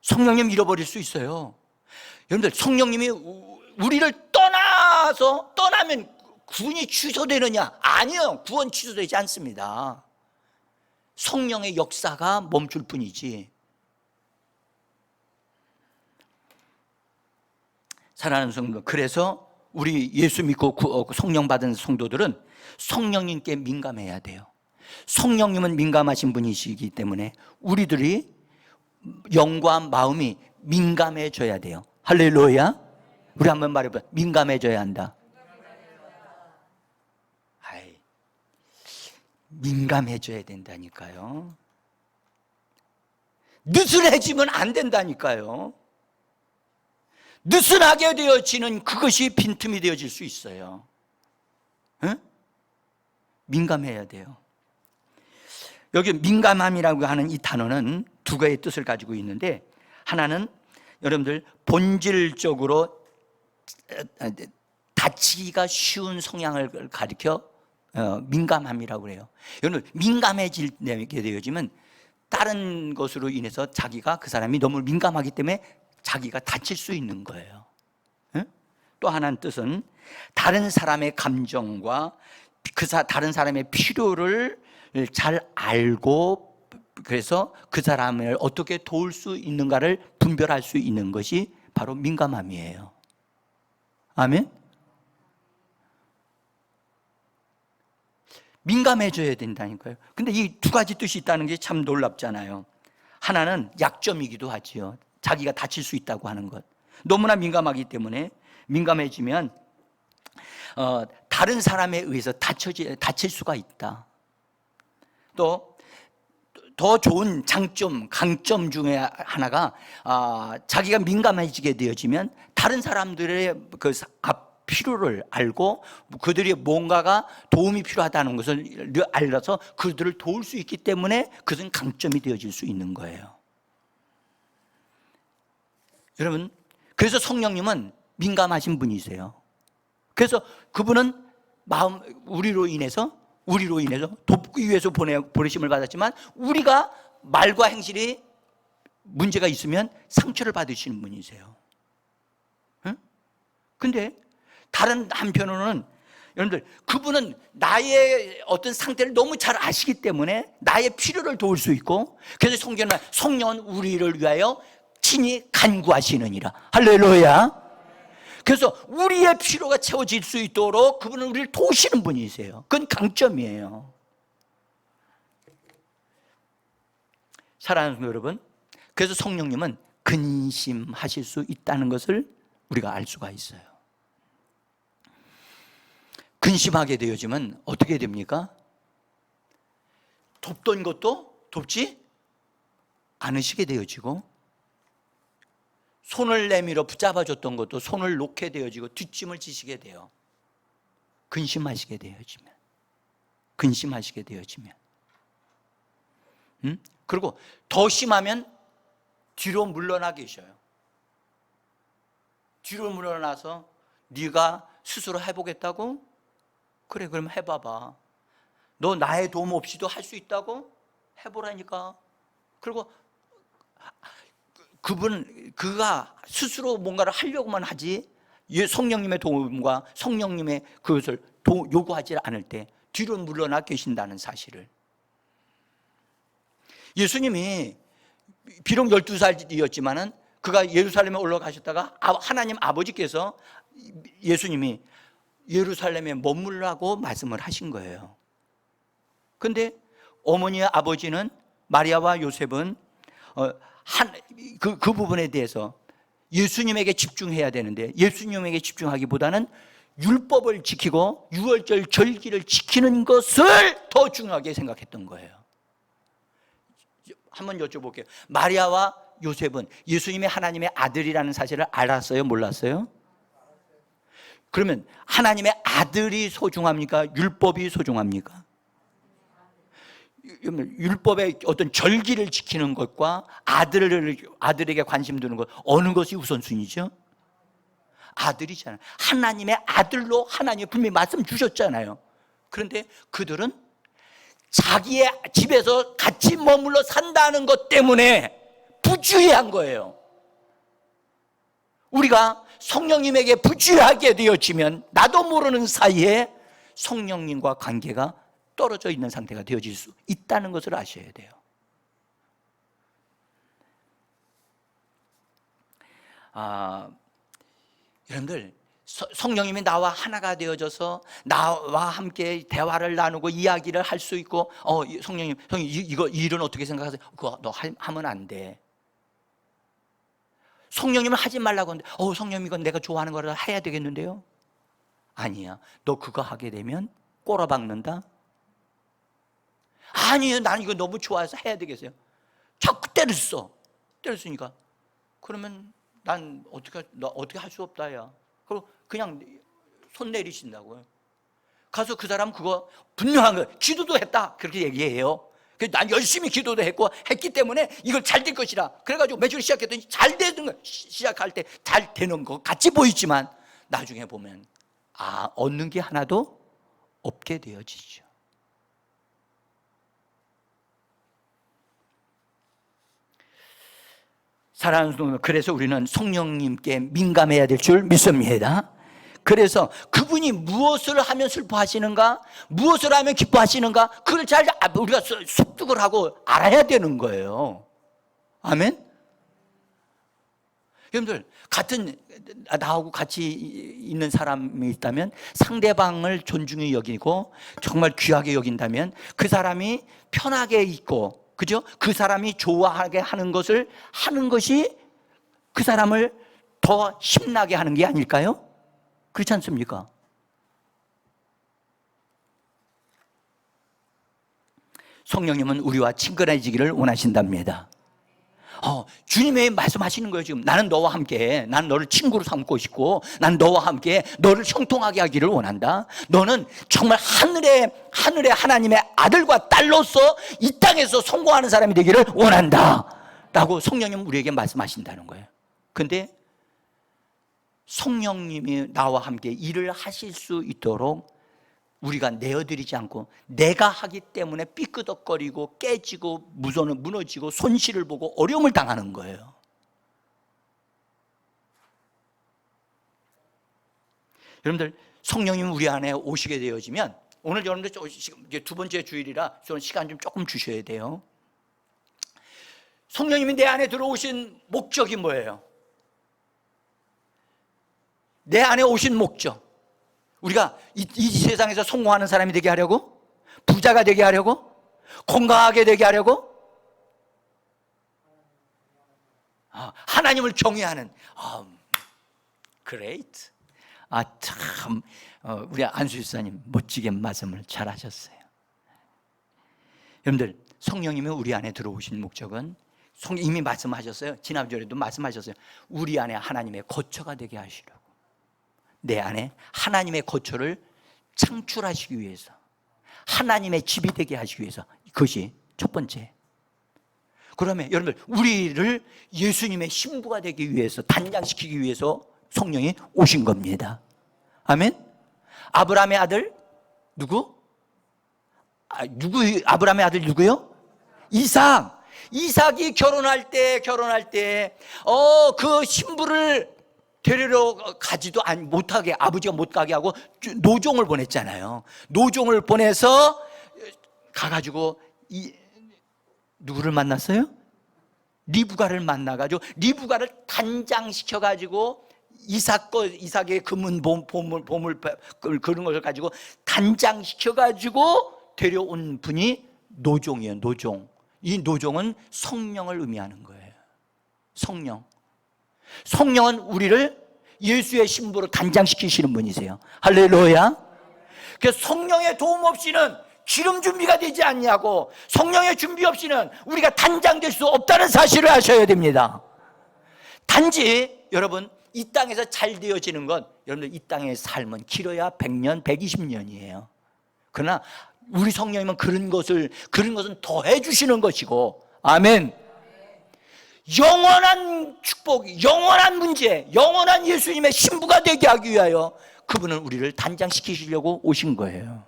성령님 잃어버릴 수 있어요. 여러분들, 성령님이 우리를 떠나면 구원이 취소되느냐? 아니요, 구원 취소되지 않습니다. 성령의 역사가 멈출 뿐이지. 사랑하는 성도, 그래서 우리 예수 믿고 성령 받은 성도들은 성령님께 민감해야 돼요. 성령님은 민감하신 분이시기 때문에 우리들이 영과 마음이 민감해져야 돼요. 할렐루야. 우리 한번 말해봐. 민감해져야 한다. 민감해져야 된다니까요. 느슨해지면 안 된다니까요. 느슨하게 되어지는 그것이 빈틈이 되어질 수 있어요. 응? 민감해야 돼요. 여기 민감함이라고 하는 이 단어는 두 가지의 뜻을 가지고 있는데, 하나는 여러분들 본질적으로 다치기가 쉬운 성향을 가리켜 민감함이라고 그래요. 여러분, 민감해지게 되어지면 다른 것으로 인해서 자기가, 그 사람이 너무 민감하기 때문에 자기가 다칠 수 있는 거예요. 또 하나는 뜻은 다른 사람의 감정과 다른 사람의 필요를 잘 알고, 그래서 그 사람을 어떻게 도울 수 있는가를 분별할 수 있는 것이 바로 민감함이에요. 아멘? 민감해져야 된다니까요. 근데 이 두 가지 뜻이 있다는 게 참 놀랍잖아요. 하나는 약점이기도 하지요. 자기가 다칠 수 있다고 하는 것. 너무나 민감하기 때문에 민감해지면 다른 사람에 의해서 다칠 수가 있다. 또 더 좋은 장점, 강점 중에 하나가 자기가 민감해지게 되어지면 다른 사람들의 그 필요를 알고 그들이 뭔가가 도움이 필요하다는 것을 알아서 그들을 도울 수 있기 때문에 그것은 강점이 되어질 수 있는 거예요. 여러분, 그래서 성령님은 민감하신 분이세요. 그래서 그분은 우리로 인해서 돕기 위해서 보내심을 받았지만, 우리가 말과 행실이 문제가 있으면 상처를 받으시는 분이세요. 근데 다른 한편으로는 여러분들, 그분은 나의 어떤 상태를 너무 잘 아시기 때문에 나의 필요를 도울 수 있고, 그래서 성령은 우리를 위하여 친히 간구하시느니라. 할렐루야. 그래서 우리의 필요가 채워질 수 있도록 그분은 우리를 도우시는 분이세요. 그건 강점이에요. 사랑하는 여러분, 그래서 성령님은 근심하실 수 있다는 것을 우리가 알 수가 있어요. 근심하게 되어지면 어떻게 됩니까? 돕던 것도 돕지 않으시게 되어지고, 손을 내밀어 붙잡아줬던 것도 손을 놓게 되어지고 뒷짐을 지시게 돼요. 근심하시게 되어지면. 그리고 더 심하면 뒤로 물러나 계셔요. 뒤로 물러나서 네가 스스로 해보겠다고? 그래, 그럼 해봐봐. 너 나의 도움 없이도 할 수 있다고? 해보라니까. 그리고 그가 스스로 뭔가를 하려고만 하지, 성령님의 도움과 성령님의 그것을 요구하지 않을 때 뒤로 물러나 계신다는 사실을. 예수님이 비록 12살이었지만은 그가 예루살렘에 올라가셨다가 하나님 아버지께서 예수님이 예루살렘에 머물라고 말씀을 하신 거예요. 그런데 어머니와 아버지는, 마리아와 요셉은 그 부분에 대해서 예수님에게 집중해야 되는데, 예수님에게 집중하기보다는 율법을 지키고 유월절 절기를 지키는 것을 더 중요하게 생각했던 거예요. 한번 여쭤볼게요. 마리아와 요셉은 예수님이 하나님의 아들이라는 사실을 알았어요? 몰랐어요? 그러면 하나님의 아들이 소중합니까? 율법이 소중합니까? 율법의 어떤 절기를 지키는 것과 아들에게 관심 두는 것, 어느 것이 우선순위죠? 아들이잖아요. 하나님의 아들로 하나님이 분명히 말씀 주셨잖아요. 그런데 그들은 자기의 집에서 같이 머물러 산다는 것 때문에 부주의한 거예요. 우리가 성령님에게 부주의하게 되어지면 나도 모르는 사이에 성령님과 관계가 떨어져 있는 상태가 되어질 수 있다는 것을 아셔야 돼요. 여러분들, 성령님이 나와 하나가 되어져서 나와 함께 대화를 나누고 이야기를 할 수 있고, 성령님 이거 일은 어떻게 생각하세요? 그거 너 하면 안 돼. 성령님은 하지 말라고 하는데, 성령님 이건 내가 좋아하는 거라 해야 되겠는데요? 아니야. 너 그거 하게 되면 꼬라박는다. 아니에요. 난 이거 너무 좋아해서 해야 되겠어요. 자꾸 때렸으니까. 그러면 난 어떻게 할 수 없다, 야. 그리고 그냥 손 내리신다고요. 가서 그 사람 그거 분명한 거, 기도도 했다, 그렇게 얘기해요. 그래서 난 열심히 기도도 했기 때문에 이걸 잘 될 것이라. 그래가지고 매주를 시작했더니 잘 되는 거, 시작할 때 잘 되는 거 같이 보이지만 나중에 보면 얻는 게 하나도 없게 되어지죠. 사랑하는 성도, 그래서 우리는 성령님께 민감해야 될 줄 믿습니다. 그래서 그분이 무엇을 하면 슬퍼하시는가, 무엇을 하면 기뻐하시는가, 그걸 잘 우리가 습득을 하고 알아야 되는 거예요. 아멘? 여러분들, 나하고 같이 있는 사람이 있다면 상대방을 존중히 여기고 정말 귀하게 여긴다면 그 사람이 편하게 있고, 그죠? 그 사람이 좋아하게 하는 것을 하는 것이 그 사람을 더 힘나게 하는 게 아닐까요? 그렇지 않습니까? 성령님은 우리와 친근해지기를 원하신답니다. 주님이 말씀하시는 거예요. 지금 나는 너와 함께, 난 너를 친구로 삼고 싶고, 난 너와 함께 너를 형통하게 하기를 원한다. 너는 정말 하늘의 하나님의 아들과 딸로서 이 땅에서 성공하는 사람이 되기를 원한다 라고 성령님은 우리에게 말씀하신다는 거예요. 근데 성령님이 나와 함께 일을 하실 수 있도록 우리가 내어드리지 않고 내가 하기 때문에 삐끄덕거리고 깨지고 무너지고 손실을 보고 어려움을 당하는 거예요. 여러분들, 성령님이 우리 안에 오시게 되어지면, 오늘 여러분들 두 번째 주일이라 저는 시간 좀 조금 주셔야 돼요. 성령님이 내 안에 들어오신 목적이 뭐예요? 내 안에 오신 목적, 우리가 이 세상에서 성공하는 사람이 되게 하려고? 부자가 되게 하려고? 건강하게 되게 하려고? 하나님을 경외하는, great. 참, 우리 안수 집사님 멋지게 말씀을 잘 하셨어요. 여러분들, 성령님이 우리 안에 들어오신 목적은 이미 말씀하셨어요. 지난주에도 말씀하셨어요. 우리 안에 하나님의 거처가 되게 하시려고. 내 안에 하나님의 거처를 창출하시기 위해서, 하나님의 집이 되게 하시기 위해서, 그것이 첫 번째. 그러면 여러분들, 우리를 예수님의 신부가 되기 위해서, 단장시키기 위해서 성령이 오신 겁니다. 아멘? 아브라함의 아들 누구? 아브라함의 아들 누구요? 이삭이 결혼할 때 그 신부를 데리러 가지도 못하게, 아버지가 못 가게 하고 노종을 보냈잖아요. 노종을 보내서 가가지고 누구를 만났어요? 리브가를 만나가지고 리브가를 단장시켜가지고 이삭의 금은 보물 그런 것을 가지고 단장시켜가지고 데려온 분이 노종이에요. 이 노종은 성령을 의미하는 거예요. 성령은 우리를 예수의 신부로 단장시키시는 분이세요. 할렐루야. 그래서 성령의 도움 없이는 기름 준비가 되지 않냐고, 성령의 준비 없이는 우리가 단장될 수 없다는 사실을 아셔야 됩니다. 단지 여러분, 이 땅에서 잘 되어지는 건, 여러분들 이 땅의 삶은 길어야 100년, 120년이에요. 그러나 우리 성령님은 그런 것은 더해 주시는 것이고, 아멘. 영원한 축복, 영원한 문제, 영원한 예수님의 신부가 되게 하기 위하여 그분은 우리를 단장시키시려고 오신 거예요.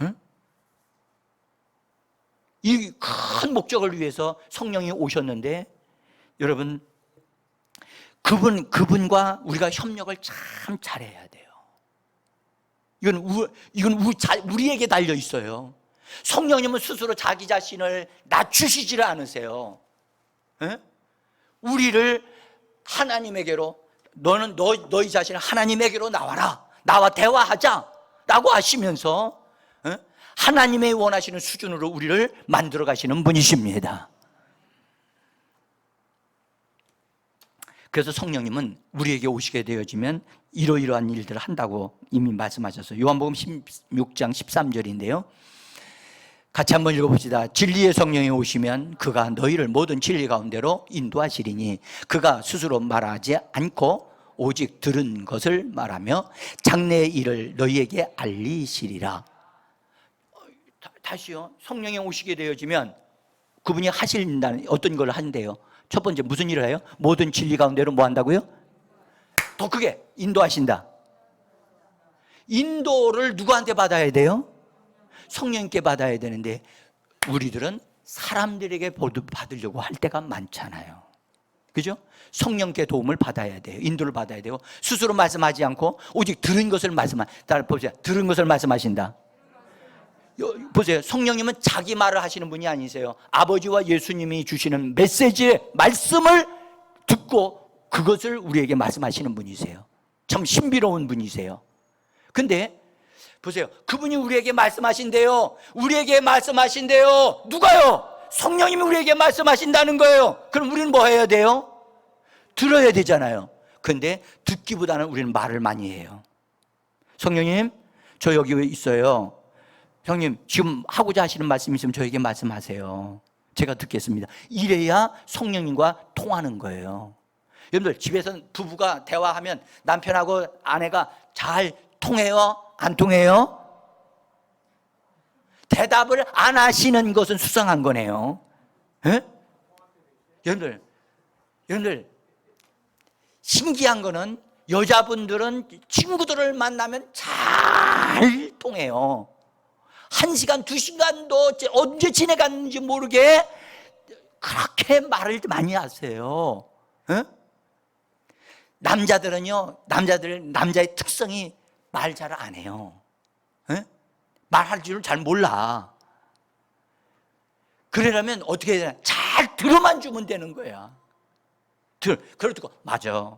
응? 이 큰 목적을 위해서 성령이 오셨는데, 여러분, 그분과 우리가 협력을 참 잘해야 돼요. 이건 우리에게 달려 있어요. 성령님은 스스로 자기 자신을 낮추시지를 않으세요. 에? 우리를 하나님에게로, 너는 너희 자신을 하나님에게로 나와라, 나와 대화하자 라고 하시면서 하나님의 원하시는 수준으로 우리를 만들어 가시는 분이십니다. 그래서 성령님은 우리에게 오시게 되어지면 이러이러한 일들을 한다고 이미 말씀하셨어요. 요한복음 16장 13절인데요. 같이 한번 읽어봅시다. 진리의 성령이 오시면 그가 너희를 모든 진리 가운데로 인도하시리니 그가 스스로 말하지 않고 오직 들은 것을 말하며 장래의 일을 너희에게 알리시리라. 다시요. 성령이 오시게 되어지면 그분이 하신다는 어떤 걸 한대요? 첫 번째 무슨 일을 해요? 모든 진리 가운데로 뭐 한다고요? 더 크게 인도하신다. 인도를 누구한테 받아야 돼요? 성령님께 받아야 되는데 우리들은 사람들에게 받으려고 할 때가 많잖아요. 그죠? 성령께 도움을 받아야 돼요. 인도를 받아야 되고 스스로 말씀하지 않고 오직 들은 것을 따라 보세요. 들은 것을 말씀하신다. 보세요. 성령님은 자기 말을 하시는 분이 아니세요. 아버지와 예수님이 주시는 메시지의 말씀을 듣고 그것을 우리에게 말씀하시는 분이세요. 참 신비로운 분이세요. 근데 보세요. 그분이 우리에게 말씀하신대요. 우리에게 말씀하신대요. 누가요? 성령님이 우리에게 말씀하신다는 거예요. 그럼 우리는 뭐 해야 돼요? 들어야 되잖아요. 근데 듣기보다는 우리는 말을 많이 해요. 성령님, 저 여기 왜 있어요? 형님, 지금 하고자 하시는 말씀이 있으면 저에게 말씀하세요. 제가 듣겠습니다. 이래야 성령님과 통하는 거예요. 여러분들, 집에서 부부가 대화하면 남편하고 아내가 잘 통해요? 안 통해요? 대답을 안 하시는 것은 수상한 거네요. 에? 여러분들, 신기한 거는 여자분들은 친구들을 만나면 잘 통해요. 1시간, 2시간도 언제 지내갔는지 모르게 그렇게 말을 많이 하세요. 에? 남자의 특성이 말 잘 안 해요. 에? 말할 줄을 잘 몰라. 그러려면 어떻게 해야 되나? 잘 들어만 주면 되는 거야. 그걸 듣고 맞아,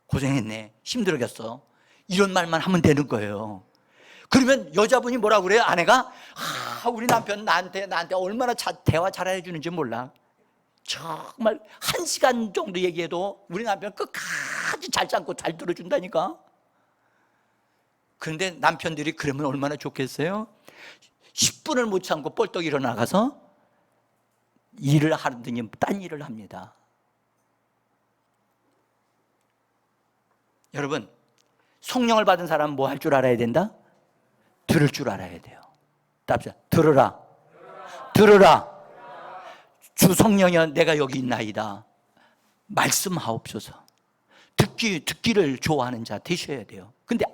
고생했네, 힘들었겠어, 이런 말만 하면 되는 거예요. 그러면 여자분이 뭐라고 그래요? 아내가 우리 남편 나한테 얼마나 대화 잘해 주는지 몰라. 정말 1시간 정도 얘기해도 우리 남편 끝까지 잘 참고 잘 들어준다니까. 그런데 남편들이 그러면 얼마나 좋겠어요? 10분을 못 참고 뻘떡 일어나가서 일을 하더니 딴 일을 합니다. 여러분, 성령을 받은 사람은 뭐 할 줄 알아야 된다? 들을 줄 알아야 돼요. 답자, 들으라. 들으라. 주 성령이여, 내가 여기 있나이다. 말씀하옵소서. 듣기를 좋아하는 자 되셔야 돼요. 근데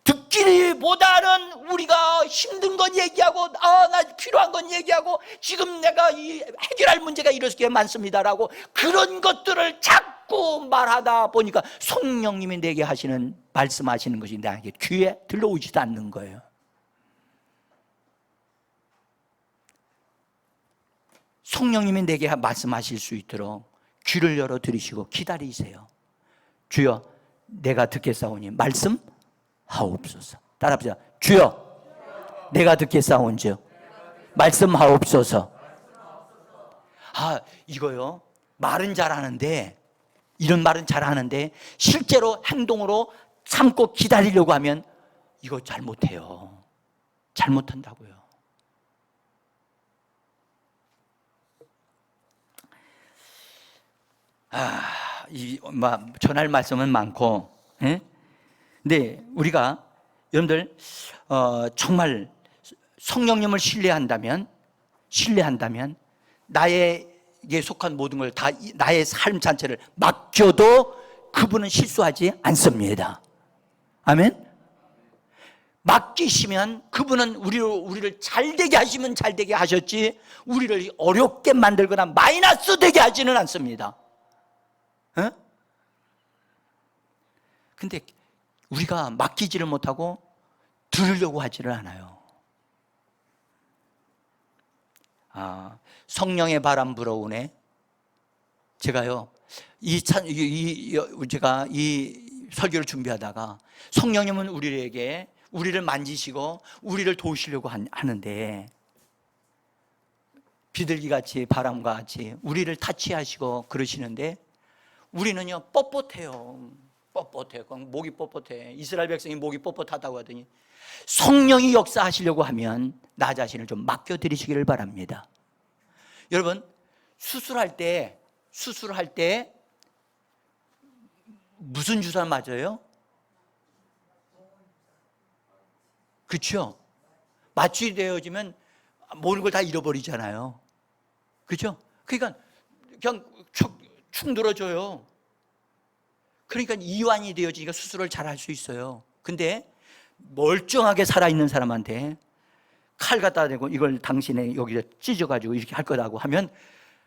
듣기보다는 우리가 힘든 건 얘기하고, 나 필요한 건 얘기하고, 지금 내가 해결할 문제가 이렇게 많습니다라고 그런 것들을 자꾸 말하다 보니까 성령님이 내게 말씀하시는 것이 나에게 귀에 들려오지도 않는 거예요. 성령님이 내게 말씀하실 수 있도록 귀를 열어 들으시고 기다리세요. 주여, 내가 듣겠사오니 말씀하옵소서. 따라합시다. 주여, 내가 듣겠사온즉 말씀하옵소서. 이거요, 말은 잘하는데, 이런 말은 잘하는데 실제로 행동으로 참고 기다리려고 하면 이거 잘못해요. 잘못한다고요. 전할 말씀은 많고, 예? 근데 우리가 여러분들 정말 성령님을 신뢰한다면 나에게 속한 모든 걸 다 나의 삶 자체를 맡겨도 그분은 실수하지 않습니다. 아멘. 맡기시면 그분은 우리를 잘되게 하시면 잘되게 하셨지 우리를 어렵게 만들거나 마이너스 되게 하지는 않습니다. 근데 우리가 맡기지를 못하고 들으려고 하지를 않아요. 성령의 바람 불어오네. 제가요, 제가 이 설교를 준비하다가 성령님은 우리를 만지시고 우리를 도우시려고 하는데, 비둘기같이 바람과 같이 우리를 타치하시고 그러시는데 우리는요 뻣뻣해요. 목이 뻣뻣해. 이스라엘 백성이 목이 뻣뻣하다고 하더니, 성령이 역사하시려고 하면 나 자신을 좀 맡겨드리시기를 바랍니다. 여러분, 수술할 때 무슨 주사 맞아요? 그렇죠? 마취되어지면 모든 걸 다 잃어버리잖아요. 그렇죠? 그러니까 그냥 축 늘어져요. 그러니까 이완이 되어지니까 수술을 잘 할 수 있어요. 근데 멀쩡하게 살아있는 사람한테 칼 갖다 대고 이걸 당신의 여기에 찢어가지고 이렇게 할 거라고 하면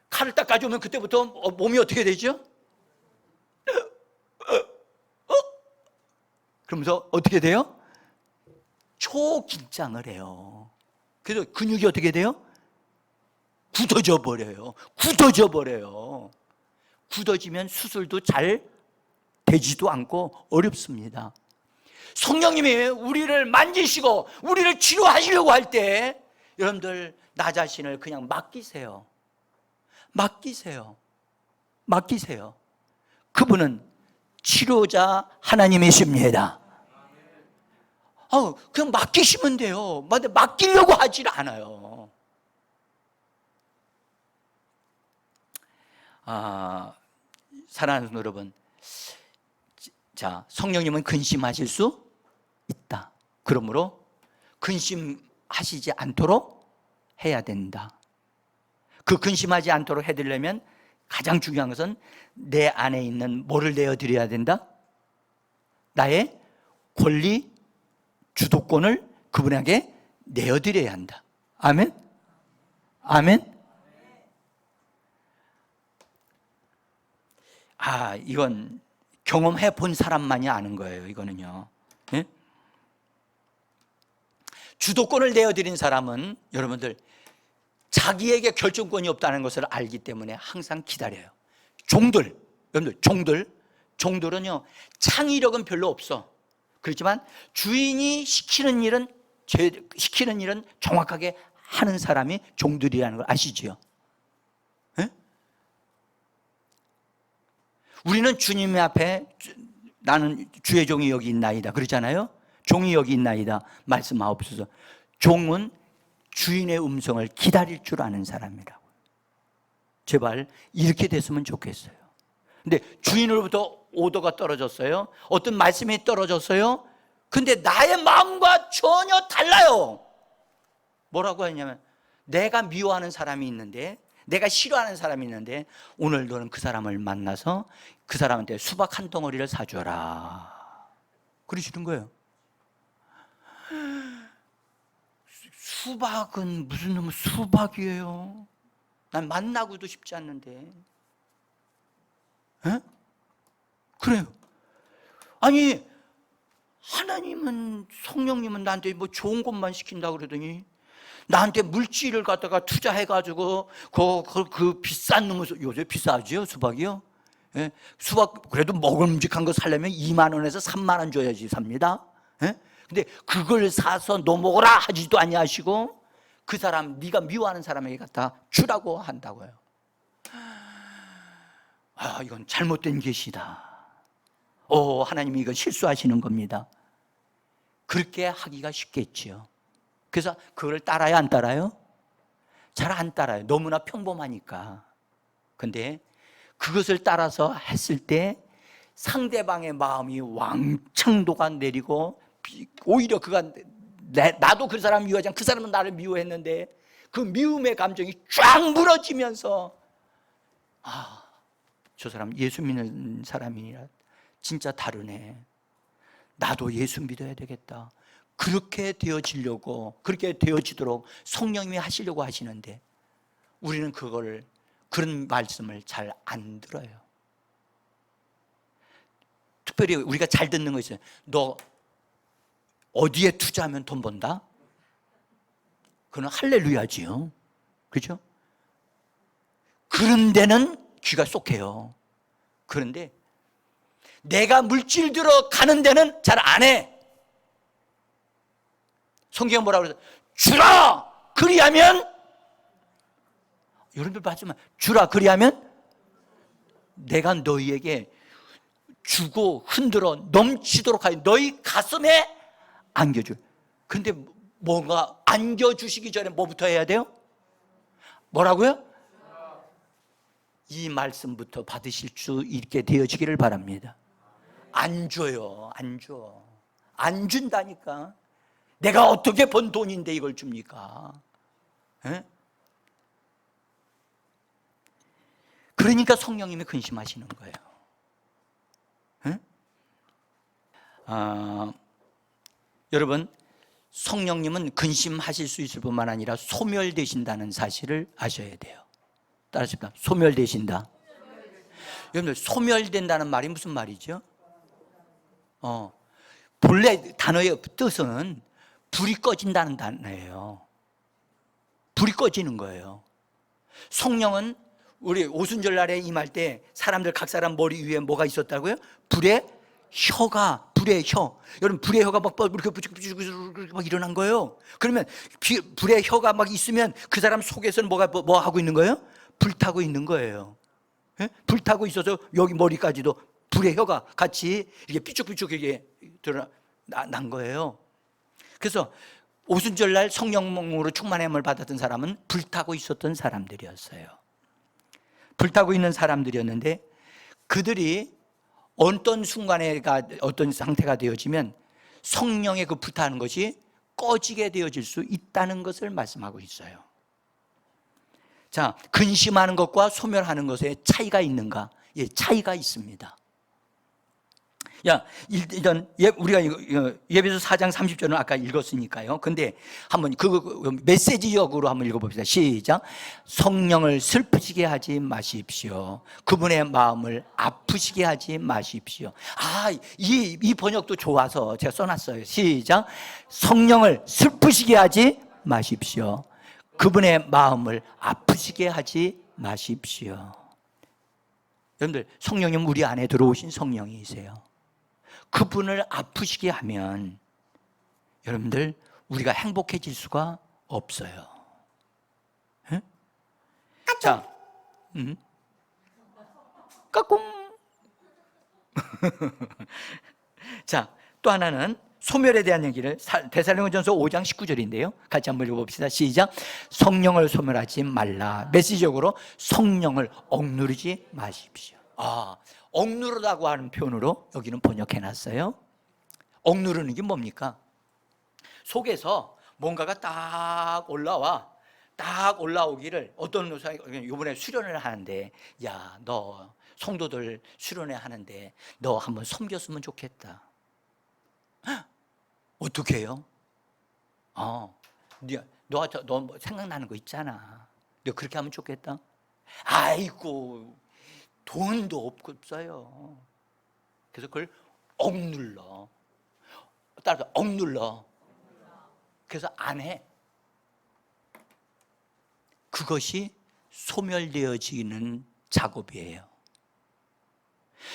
칼을 딱 가져오면 그때부터 몸이 어떻게 되죠? 그러면서 어떻게 돼요? 초긴장을 해요. 그래서 근육이 어떻게 돼요? 굳어져 버려요. 굳어져 버려요. 굳어지면 수술도 잘 되지도 않고 어렵습니다. 성령님이 우리를 만지시고 우리를 치료하시려고 할 때 여러분들 나 자신을 그냥 맡기세요. 맡기세요. 맡기세요. 그분은 치료자 하나님이십니다. 그냥 맡기시면 돼요. 근데 맡기려고 하질 않아요. 사랑하는 여러분, 자, 성령님은 근심하실 수 있다. 그러므로 근심하시지 않도록 해야 된다. 그 근심하지 않도록 해드리려면 가장 중요한 것은 내 안에 있는 뭐를 내어드려야 된다? 나의 권리, 주도권을 그분에게 내어드려야 한다. 아멘? 아멘? 이건 경험해 본 사람만이 아는 거예요. 이거는요. 예? 주도권을 내어드린 사람은 여러분들 자기에게 결정권이 없다는 것을 알기 때문에 항상 기다려요. 여러분들 종들은요 창의력은 별로 없어. 그렇지만 주인이 시키는 일은 정확하게 하는 사람이 종들이라는 걸 아시지요? 예? 우리는 주님 앞에 나는 주의 종이 여기 있나이다 그러잖아요. 종이 여기 있나이다 말씀하옵소서. 종은 주인의 음성을 기다릴 줄 아는 사람이라고. 제발 이렇게 됐으면 좋겠어요. 근데 주인으로부터 오더가 떨어졌어요. 어떤 말씀이 떨어졌어요. 근데 나의 마음과 전혀 달라요. 뭐라고 하냐면 내가 미워하는 사람이 있는데, 내가 싫어하는 사람이 있는데 오늘 너는 그 사람을 만나서 그 사람한테 수박 한 덩어리를 사줘라 그러시는 거예요. 수박은 무슨 놈의 수박이에요. 난 만나고도 싶지 않는데. 에? 그래요. 아니 하나님은, 성령님은 나한테 뭐 좋은 것만 시킨다 그러더니 나한테 물질을 갖다가 투자해가지고 그 비싼 놈을, 요새 비싸죠 수박이요. 예? 수박 그래도 먹음직한 거 사려면 2만 원에서 3만 원 줘야지 삽니다. 예? 근데 그걸 사서 너 먹어라 하지도 아니하시고 그 사람, 네가 미워하는 사람에게 갖다 주라고 한다고요. 이건 잘못된 계시다. 하나님이 이거 실수하시는 겁니다. 그렇게 하기가 쉽겠지요. 그래서 그걸 따라요, 안 따라요? 잘 안 따라요. 너무나 평범하니까. 근데 그것을 따라서 했을 때 상대방의 마음이 왕창 녹아내리고, 오히려 나도 그 사람 미워하지 않고 그 사람은 나를 미워했는데 그 미움의 감정이 쫙 무너지면서 저 사람 예수 믿는 사람이라 진짜 다르네. 나도 예수 믿어야 되겠다. 그렇게 되어지려고, 그렇게 되어지도록 성령님이 하시려고 하시는데 우리는 그런 말씀을 잘 안 들어요. 특별히 우리가 잘 듣는 거 있어요. 너 어디에 투자하면 돈 번다? 그건 할렐루야지요. 그렇죠? 그런 데는 귀가 쏙해요. 그런데 내가 물질 들어가는 데는 잘 안 해. 성경 뭐라고 그러죠? 주라! 그리하면, 여러분들 봤지만 주라 그리하면 내가 너희에게 주고 흔들어 넘치도록 하여 너희 가슴에 안겨줄. 근데 뭔가 안겨주시기 전에 뭐부터 해야 돼요? 뭐라고요? 이 말씀부터 받으실 수 있게 되어지기를 바랍니다. 안 줘요. 안 준다니까. 내가 어떻게 번 돈인데 이걸 줍니까? 에? 그러니까 성령님이 근심하시는 거예요. 응? 여러분, 성령님은 근심하실 수 있을 뿐만 아니라 소멸되신다는 사실을 아셔야 돼요. 따라하십시다. 소멸되신다. 여러분들, 소멸된다는 말이 무슨 말이죠? 본래 단어의 뜻은 불이 꺼진다는 단어예요. 불이 꺼지는 거예요. 성령은 우리 오순절 날에 임할 때 사람들 각 사람 머리 위에 뭐가 있었다고요? 불의 혀가, 불의 혀. 여러분, 불의 혀가 막 이렇게 막 일어난 거예요. 그러면 불의 혀가 막 있으면 그 사람 속에서는 뭐 하고 있는 거예요? 불타고 있는 거예요. 예? 불타고 있어서 여기 머리까지도 불의 혀가 같이 이렇게 삐쭉삐쭉하게 드러난 거예요. 그래서 오순절 날 성령으로 충만함을 받았던 사람은 불타고 있었던 사람들이었어요. 불타고 있는 사람들이었는데 그들이 어떤 순간에 어떤 상태가 되어지면 성령의 그 불타는 것이 꺼지게 되어질 수 있다는 것을 말씀하고 있어요. 자, 근심하는 것과 소멸하는 것에 차이가 있는가? 예, 차이가 있습니다. 일단 우리가 예배서 4장 30절은 아까 읽었으니까요. 근데 한번 그 메시지역으로 한번 읽어봅시다. 시작. 성령을 슬프시게 하지 마십시오. 그분의 마음을 아프시게 하지 마십시오. 이 번역도 좋아서 제가 써놨어요. 시작. 성령을 슬프시게 하지 마십시오. 그분의 마음을 아프시게 하지 마십시오. 여러분들, 성령님 우리 안에 들어오신 성령이세요. 그분을 아프시게 하면 여러분들 우리가 행복해질 수가 없어요. 응? 자, 까꿍. 자, 또 하나는 소멸에 대한 얘기를 데살로니가전서 5장 19절인데요. 같이 한번 읽어봅시다. 시작. 성령을 소멸하지 말라. 메시지적으로 성령을 억누르지 마십시오. 억누르다고 하는 표현으로 여기는 번역해놨어요. 억누르는 게 뭡니까? 속에서 뭔가가 딱 올라오기를 어떤 이번에 수련을 하는데, 야, 너 성도들 수련회 하는데 너 한번 섬겼으면 좋겠다. 어떻게 해요? 너 생각나는 거 있잖아. 너 그렇게 하면 좋겠다. 아이고, 돈도 없어요. 그래서 그걸 억눌러. 따라서 억눌러. 그래서 안 해. 그것이 소멸되어지는 작업이에요.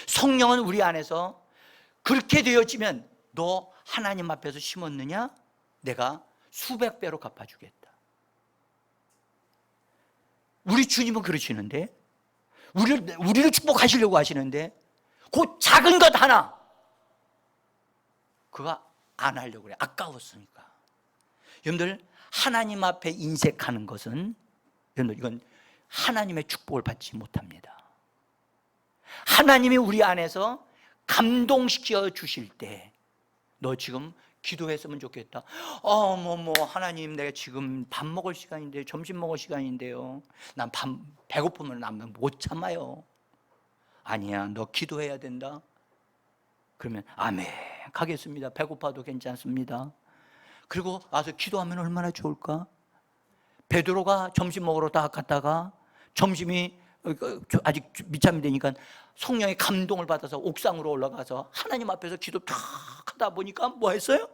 성령은 우리 안에서 그렇게 되어지면 너 하나님 앞에서 심었느냐? 내가 수백 배로 갚아주겠다. 우리 주님은 그러시는데, 우리를 축복하시려고 하시는데 그 작은 것 하나 그거 안 하려고 그래. 아까웠으니까. 여러분들, 하나님 앞에 인색하는 것은 여러분들 이건 하나님의 축복을 받지 못합니다. 하나님이 우리 안에서 감동시켜 주실 때 너 지금 기도했으면 좋겠다. 하나님, 내가 지금 밥 먹을 시간인데, 점심 먹을 시간인데요. 난 배고프면 난 못 참아요. 아니야, 너 기도해야 된다. 그러면 아멘, 가겠습니다. 배고파도 괜찮습니다. 그리고 와서 기도하면 얼마나 좋을까? 베드로가 점심 먹으러 딱 갔다가 점심이 아직 미참이 되니까 성령의 감동을 받아서 옥상으로 올라가서 하나님 앞에서 기도 탁 하다 보니까 뭐 했어요?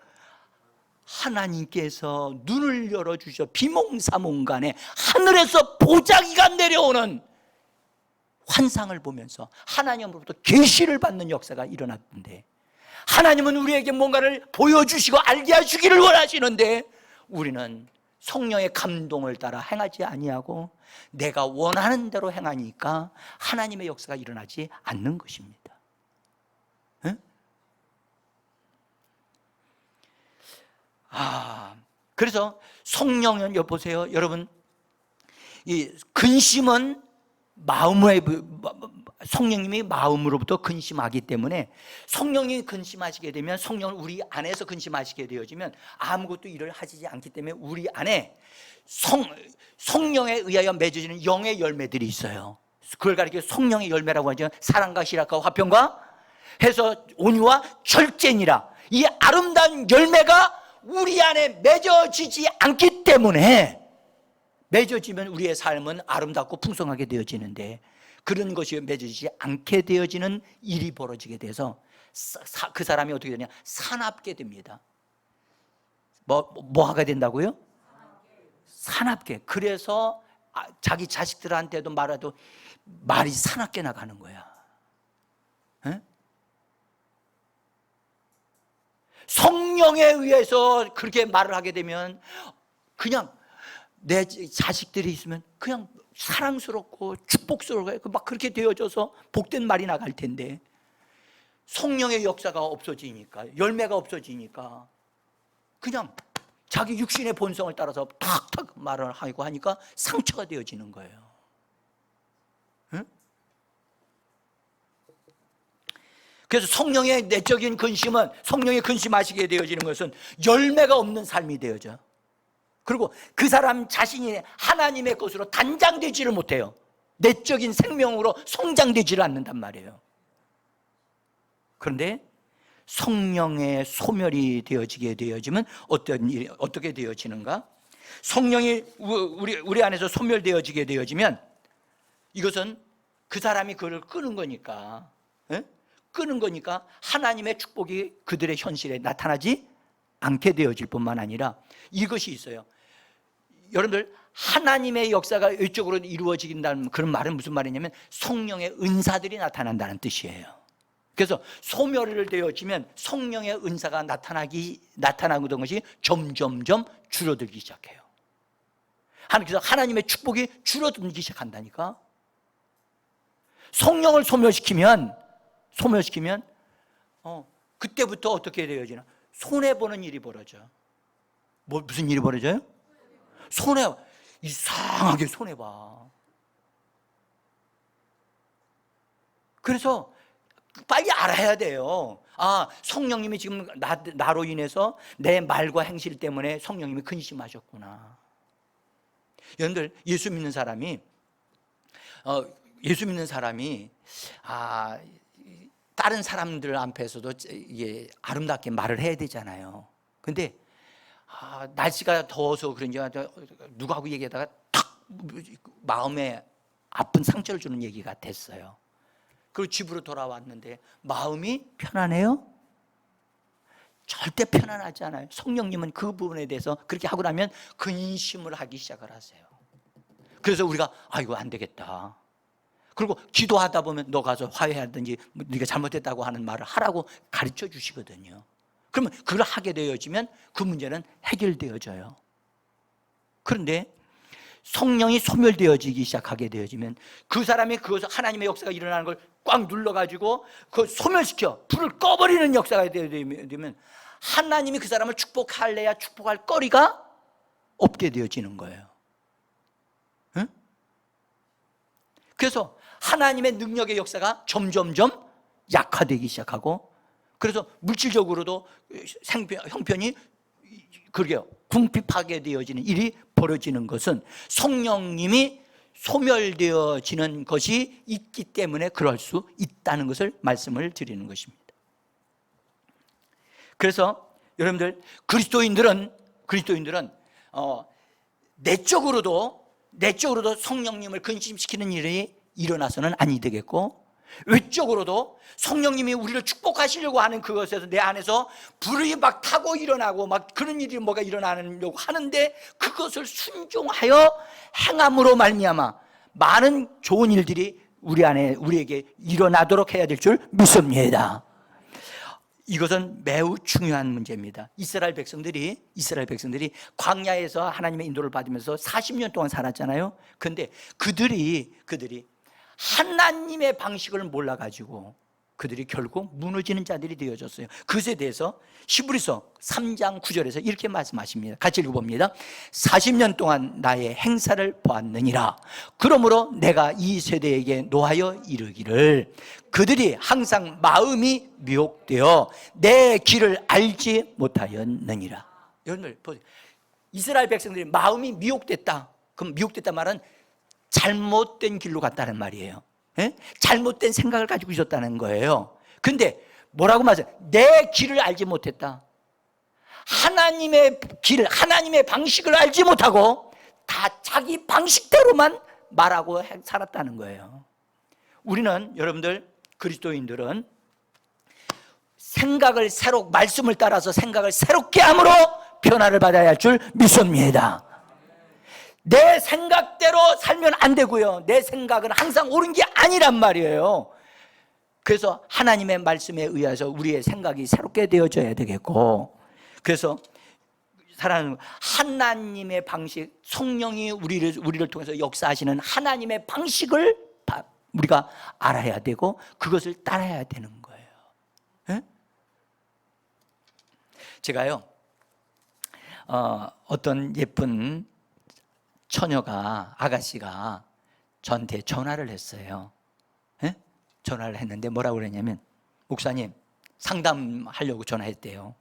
하나님께서 눈을 열어주셔 비몽사몽간에 하늘에서 보자기가 내려오는 환상을 보면서 하나님으로부터 계시를 받는 역사가 일어났는데, 하나님은 우리에게 뭔가를 보여주시고 알게 하시기를 원하시는데 우리는 성령의 감동을 따라 행하지 아니하고 내가 원하는 대로 행하니까 하나님의 역사가 일어나지 않는 것입니다. 응? 그래서 성령은 보세요, 여러분, 이 근심은 성령님이 마음으로부터 근심하기 때문에 성령이 근심하시게 되면, 성령을 우리 안에서 근심하시게 되어지면 아무것도 일을 하지 않기 때문에 우리 안에 성령에 의하여 맺어지는 영의 열매들이 있어요. 그걸 가리켜 성령의 열매라고 하죠. 사랑과 희락과 화평과 해서 온유와 절제니라. 이 아름다운 열매가 우리 안에 맺어지지 않기 때문에, 맺어지면 우리의 삶은 아름답고 풍성하게 되어지는데 그런 것이 맺어지지 않게 되어지는 일이 벌어지게 돼서 그 사람이 어떻게 되냐? 사납게 됩니다. 뭐 하게 된다고요? 사납게. 그래서 자기 자식들한테도 말해도 말이 사납게 나가는 거야. 에? 성령에 의해서 그렇게 말을 하게 되면 그냥 내 자식들이 있으면 그냥 사랑스럽고 축복스럽고 막 그렇게 되어져서 복된 말이 나갈 텐데, 성령의 역사가 없어지니까, 열매가 없어지니까 그냥 자기 육신의 본성을 따라서 탁탁 말을 하고 하니까 상처가 되어지는 거예요. 응? 그래서 성령의 내적인 근심은, 성령의 근심하시게 되어지는 것은 열매가 없는 삶이 되어져. 그리고 그 사람 자신이 하나님의 것으로 단장되지를 못해요. 내적인 생명으로 성장되지를 않는단 말이에요. 그런데 성령의 소멸이 되어지게 되어지면 어떻게 되어지는가? 성령이 우리 안에서 소멸되어지게 되어지면 이것은 그 사람이 그를 끄는 거니까, 끄는 거니까 하나님의 축복이 그들의 현실에 나타나지 않게 되어질 뿐만 아니라 이것이 있어요. 여러분들, 하나님의 역사가 외적으로 이루어진다는 그런 말은 무슨 말이냐면 성령의 은사들이 나타난다는 뜻이에요. 그래서 소멸을 되어지면 성령의 은사가 나타나던 것이 점점점 줄어들기 시작해요. 그래서 하나님의 축복이 줄어들기 시작한다니까. 성령을 소멸시키면 그때부터 어떻게 되어지나? 손해보는 일이 벌어져. 무슨 일이 벌어져요? 이상하게 손해봐. 그래서 빨리 알아야 돼요. 성령님이 지금 나로 인해서 내 말과 행실 때문에 성령님이 근심하셨구나. 여러분들, 예수 믿는 사람이 다른 사람들 앞에서도 아름답게 말을 해야 되잖아요. 근데 날씨가 더워서 그런지 누구하고 얘기하다가 탁 마음에 아픈 상처를 주는 얘기가 됐어요. 그리고 집으로 돌아왔는데 마음이 편안해요? 절대 편안하지 않아요. 성령님은 그 부분에 대해서 그렇게 하고 나면 근심을 하기 시작을 하세요. 그래서 우리가 이거 안 되겠다. 그리고 기도하다 보면 너 가서 화해하든지 네가 잘못했다고 하는 말을 하라고 가르쳐 주시거든요. 그러면 그걸 하게 되어지면 그 문제는 해결되어져요. 그런데 성령이 소멸되어지기 시작하게 되어지면 그 사람이 그것을, 하나님의 역사가 일어나는 걸 꽉 눌러가지고 그걸 소멸시켜 불을 꺼버리는 역사가 되면 하나님이 그 사람을 축복할래야 축복할 거리가 없게 되어지는 거예요. 응? 그래서 하나님의 능력의 역사가 점점점 약화되기 시작하고, 그래서 물질적으로도 형편이 그러게요, 궁핍하게 되어지는 일이 벌어지는 것은 성령님이 소멸되어지는 것이 있기 때문에 그럴 수 있다는 것을 말씀을 드리는 것입니다. 그래서 여러분들, 그리스도인들은 내적으로도 성령님을 근심시키는 일이 일어나서는 아니 되겠고, 외적으로도 성령님이 우리를 축복하시려고 하는 그것에서 내 안에서 불이 막 타고 일어나고 막 그런 일이 뭐가 일어나려고 하는데 그것을 순종하여 행함으로 말미암아 많은 좋은 일들이 우리에게 일어나도록 해야 될 줄 믿습니다. 이것은 매우 중요한 문제입니다. 이스라엘 백성들이 광야에서 하나님의 인도를 받으면서 40년 동안 살았잖아요. 그런데 그들이 하나님의 방식을 몰라가지고 그들이 결국 무너지는 자들이 되어졌어요. 그것에 대해서 히브리서 3장 9절에서 이렇게 말씀하십니다. 같이 읽어봅니다. 40년 동안 나의 행사를 보았느니라. 그러므로 내가 이 세대에게 노하여 이르기를, 그들이 항상 마음이 미혹되어 내 길을 알지 못하였느니라. 여러분들 보세요. 이스라엘 백성들이 마음이 미혹됐다. 그럼 미혹됐단 말은 잘못된 길로 갔다는 말이에요. 잘못된 생각을 가지고 있었다는 거예요. 근데 뭐라고 말해요? 내 길을 알지 못했다. 하나님의 길, 하나님의 방식을 알지 못하고 다 자기 방식대로만 말하고 살았다는 거예요. 우리는, 여러분들 그리스도인들은 생각을 말씀을 따라서 생각을 새롭게 함으로 변화를 받아야 할 줄 믿습니다. 내 생각대로 살면 안 되고요, 내 생각은 항상 옳은 게 아니란 말이에요. 그래서 하나님의 말씀에 의해서 우리의 생각이 새롭게 되어져야 되겠고, 그래서 사랑하는 하나님의 방식, 성령이 우리를 통해서 역사하시는 하나님의 방식을 우리가 알아야 되고 그것을 따라야 되는 거예요. 네? 제가요, 어떤 예쁜 처녀가, 아가씨가 저한테 전화를 했어요. 네? 전화를 했는데 뭐라고 그랬냐면, 목사님 상담하려고 전화했대요.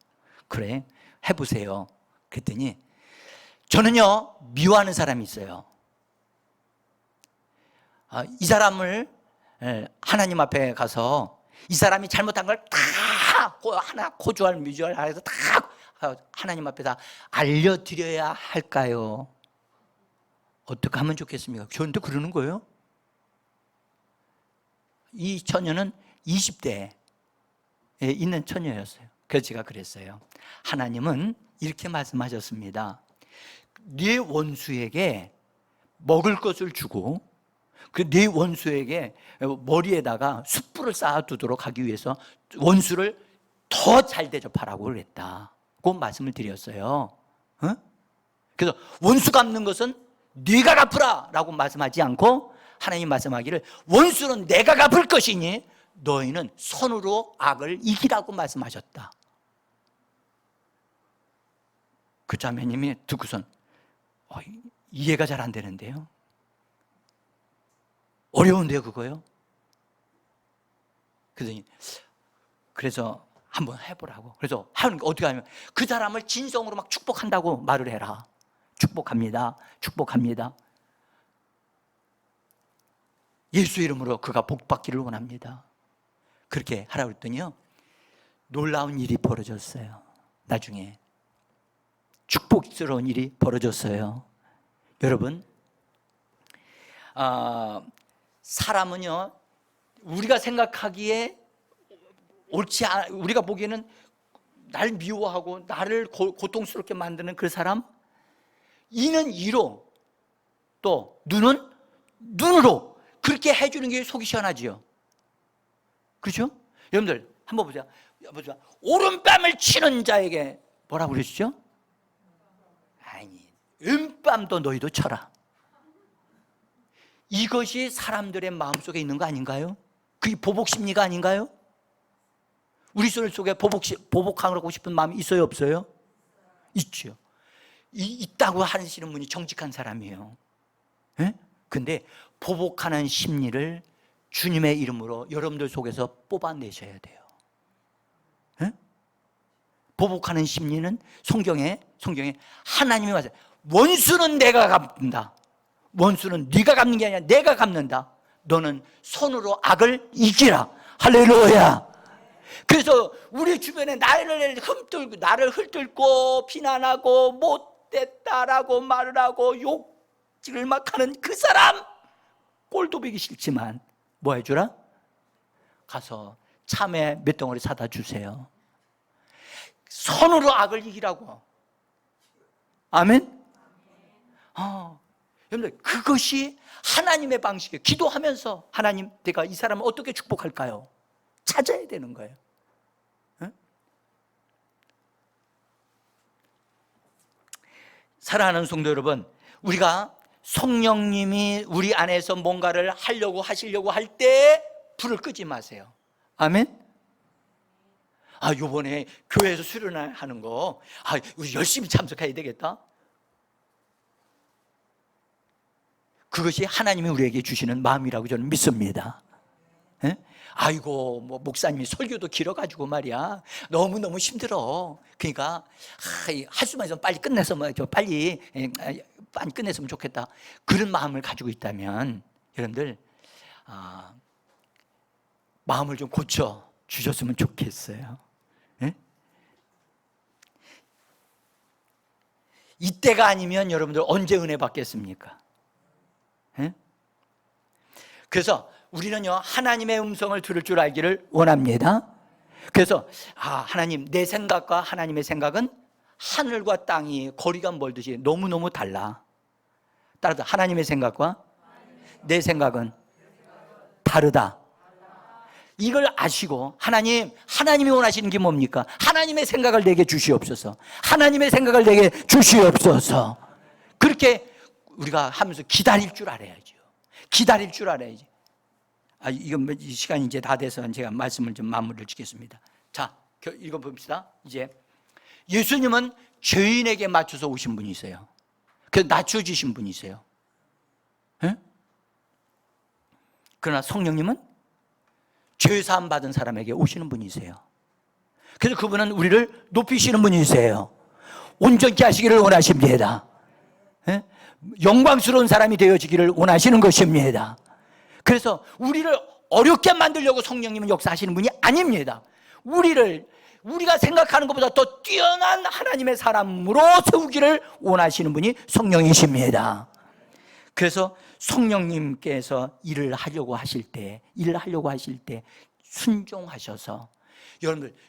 그래, 해보세요. 그랬더니 저는요, 미워하는 사람이 있어요. 이 사람을 하나님 앞에 가서 이 사람이 잘못한 걸 다 하나 고주할 미주할 해서 다 하나님 앞에 다 알려드려야 할까요? 어떻게 하면 좋겠습니까? 저한테 그러는 거예요. 이 처녀는 20대에 있는 처녀였어요. 그래서 제가 그랬어요. 하나님은 이렇게 말씀하셨습니다. 네 원수에게 먹을 것을 주고 그 네 원수에게 머리에다가 숯불을 쌓아두도록 하기 위해서 원수를 더 잘 대접하라고 그랬다. 그 말씀을 드렸어요. 그래서 원수 갚는 것은 네가 갚으라 라고 말씀하지 않고, 하나님 말씀하기를 원수는 내가 갚을 것이니 너희는 손으로 악을 이기라고 말씀하셨다. 그 자매님이 듣고선 이해가 잘 안 되는데요, 어려운데요 그거요? 그래서 한번 해보라고. 그래서 하는 게 어떻게 하냐면, 그 사람을 진성으로 막 축복한다고 말을 해라. 축복합니다, 축복합니다. 예수 이름으로 그가 복받기를 원합니다. 그렇게 하라고 했더니요, 놀라운 일이 벌어졌어요. 나중에 축복스러운 일이 벌어졌어요. 여러분, 사람은요, 우리가 생각하기에 옳지 않아, 우리가 보기에는 날 미워하고 나를 고통스럽게 만드는 그 사람, 이는 이로 또 눈은 눈으로 그렇게 해주는 게 속이 시원하지요. 그렇죠? 여러분들 한번 보세요. 오른뺨을 치는 자에게 뭐라고 그러시죠? 아니, 왼뺨도 너희도 쳐라. 이것이 사람들의 마음속에 있는 거 아닌가요? 그게 보복 심리가 아닌가요? 우리 소리 속에 보복하고 싶은 마음이 있어요, 없어요? 있죠. 있다고 하시는 분이 정직한 사람이에요. 근데 보복하는 심리를 주님의 이름으로 여러분들 속에서 뽑아내셔야 돼요. 보복하는 심리는 성경에 하나님이 말해요. 원수는 내가 갚는다. 원수는 네가 갚는 게 아니라 내가 갚는다. 너는 손으로 악을 이기라. 할렐루야. 그래서 우리 주변에 나를 흠들고 비난하고 못됐다라고 말을 하고 욕질을 막 하는 그 사람 꼴도 보기 싫지만 뭐 해주라? 가서 참외 몇 덩어리 사다 주세요. 손으로 악을 이기라고. 아멘? 여러분들, 그것이 하나님의 방식이에요. 기도하면서 하나님, 내가 이 사람을 어떻게 축복할까요? 찾아야 되는 거예요. 사랑하는 성도 여러분, 우리가 성령님이 우리 안에서 뭔가를 하시려고 할 때 불을 끄지 마세요. 아멘? 요번에 교회에서 수련회 하는 거, 우리 열심히 참석해야 되겠다. 그것이 하나님이 우리에게 주시는 마음이라고 저는 믿습니다. 아이고, 목사님이 설교도 길어가지고 말이야, 너무너무 힘들어. 그러니까 할 수만 있으면 빨리 끝내서 빨리 끝냈으면 좋겠다. 그런 마음을 가지고 있다면 여러분들, 마음을 좀 고쳐. 주셨으면 좋겠어요. 예? 이때가 아니면 여러분들 언제 은혜 받겠습니까? 예? 그래서 우리는요, 하나님의 음성을 들을 줄 알기를 원합니다. 그래서 하나님, 내 생각과 하나님의 생각은 하늘과 땅이 거리가 멀듯이 너무너무 달라. 따라서 하나님의 생각과 내 생각은 다르다. 이걸 아시고 하나님이 원하시는 게 뭡니까? 하나님의 생각을 내게 주시옵소서. 하나님의 생각을 내게 주시옵소서. 그렇게 우리가 하면서 기다릴 줄 알아야죠. 기다릴 줄 알아야지. 이건 시간이 이제 다 돼서 제가 말씀을 좀 마무리를 짓겠습니다. 자, 읽어봅시다. 이제 예수님은 죄인에게 맞춰서 오신 분이세요. 그래서 낮춰지신 분이세요. 예? 그러나 성령님은 죄사함 받은 사람에게 오시는 분이세요. 그래서 그분은 우리를 높이시는 분이세요. 온전케 하시기를 원하십니다. 예? 영광스러운 사람이 되어지기를 원하시는 것입니다. 그래서 우리를 어렵게 만들려고 성령님은 역사하시는 분이 아닙니다. 우리가 생각하는 것보다 더 뛰어난 하나님의 사람으로 세우기를 원하시는 분이 성령이십니다. 그래서 성령님께서 일을 하려고 하실 때 순종하셔서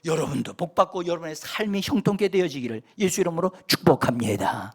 여러분도 복받고 여러분의 삶이 형통케 되어지기를 예수 이름으로 축복합니다.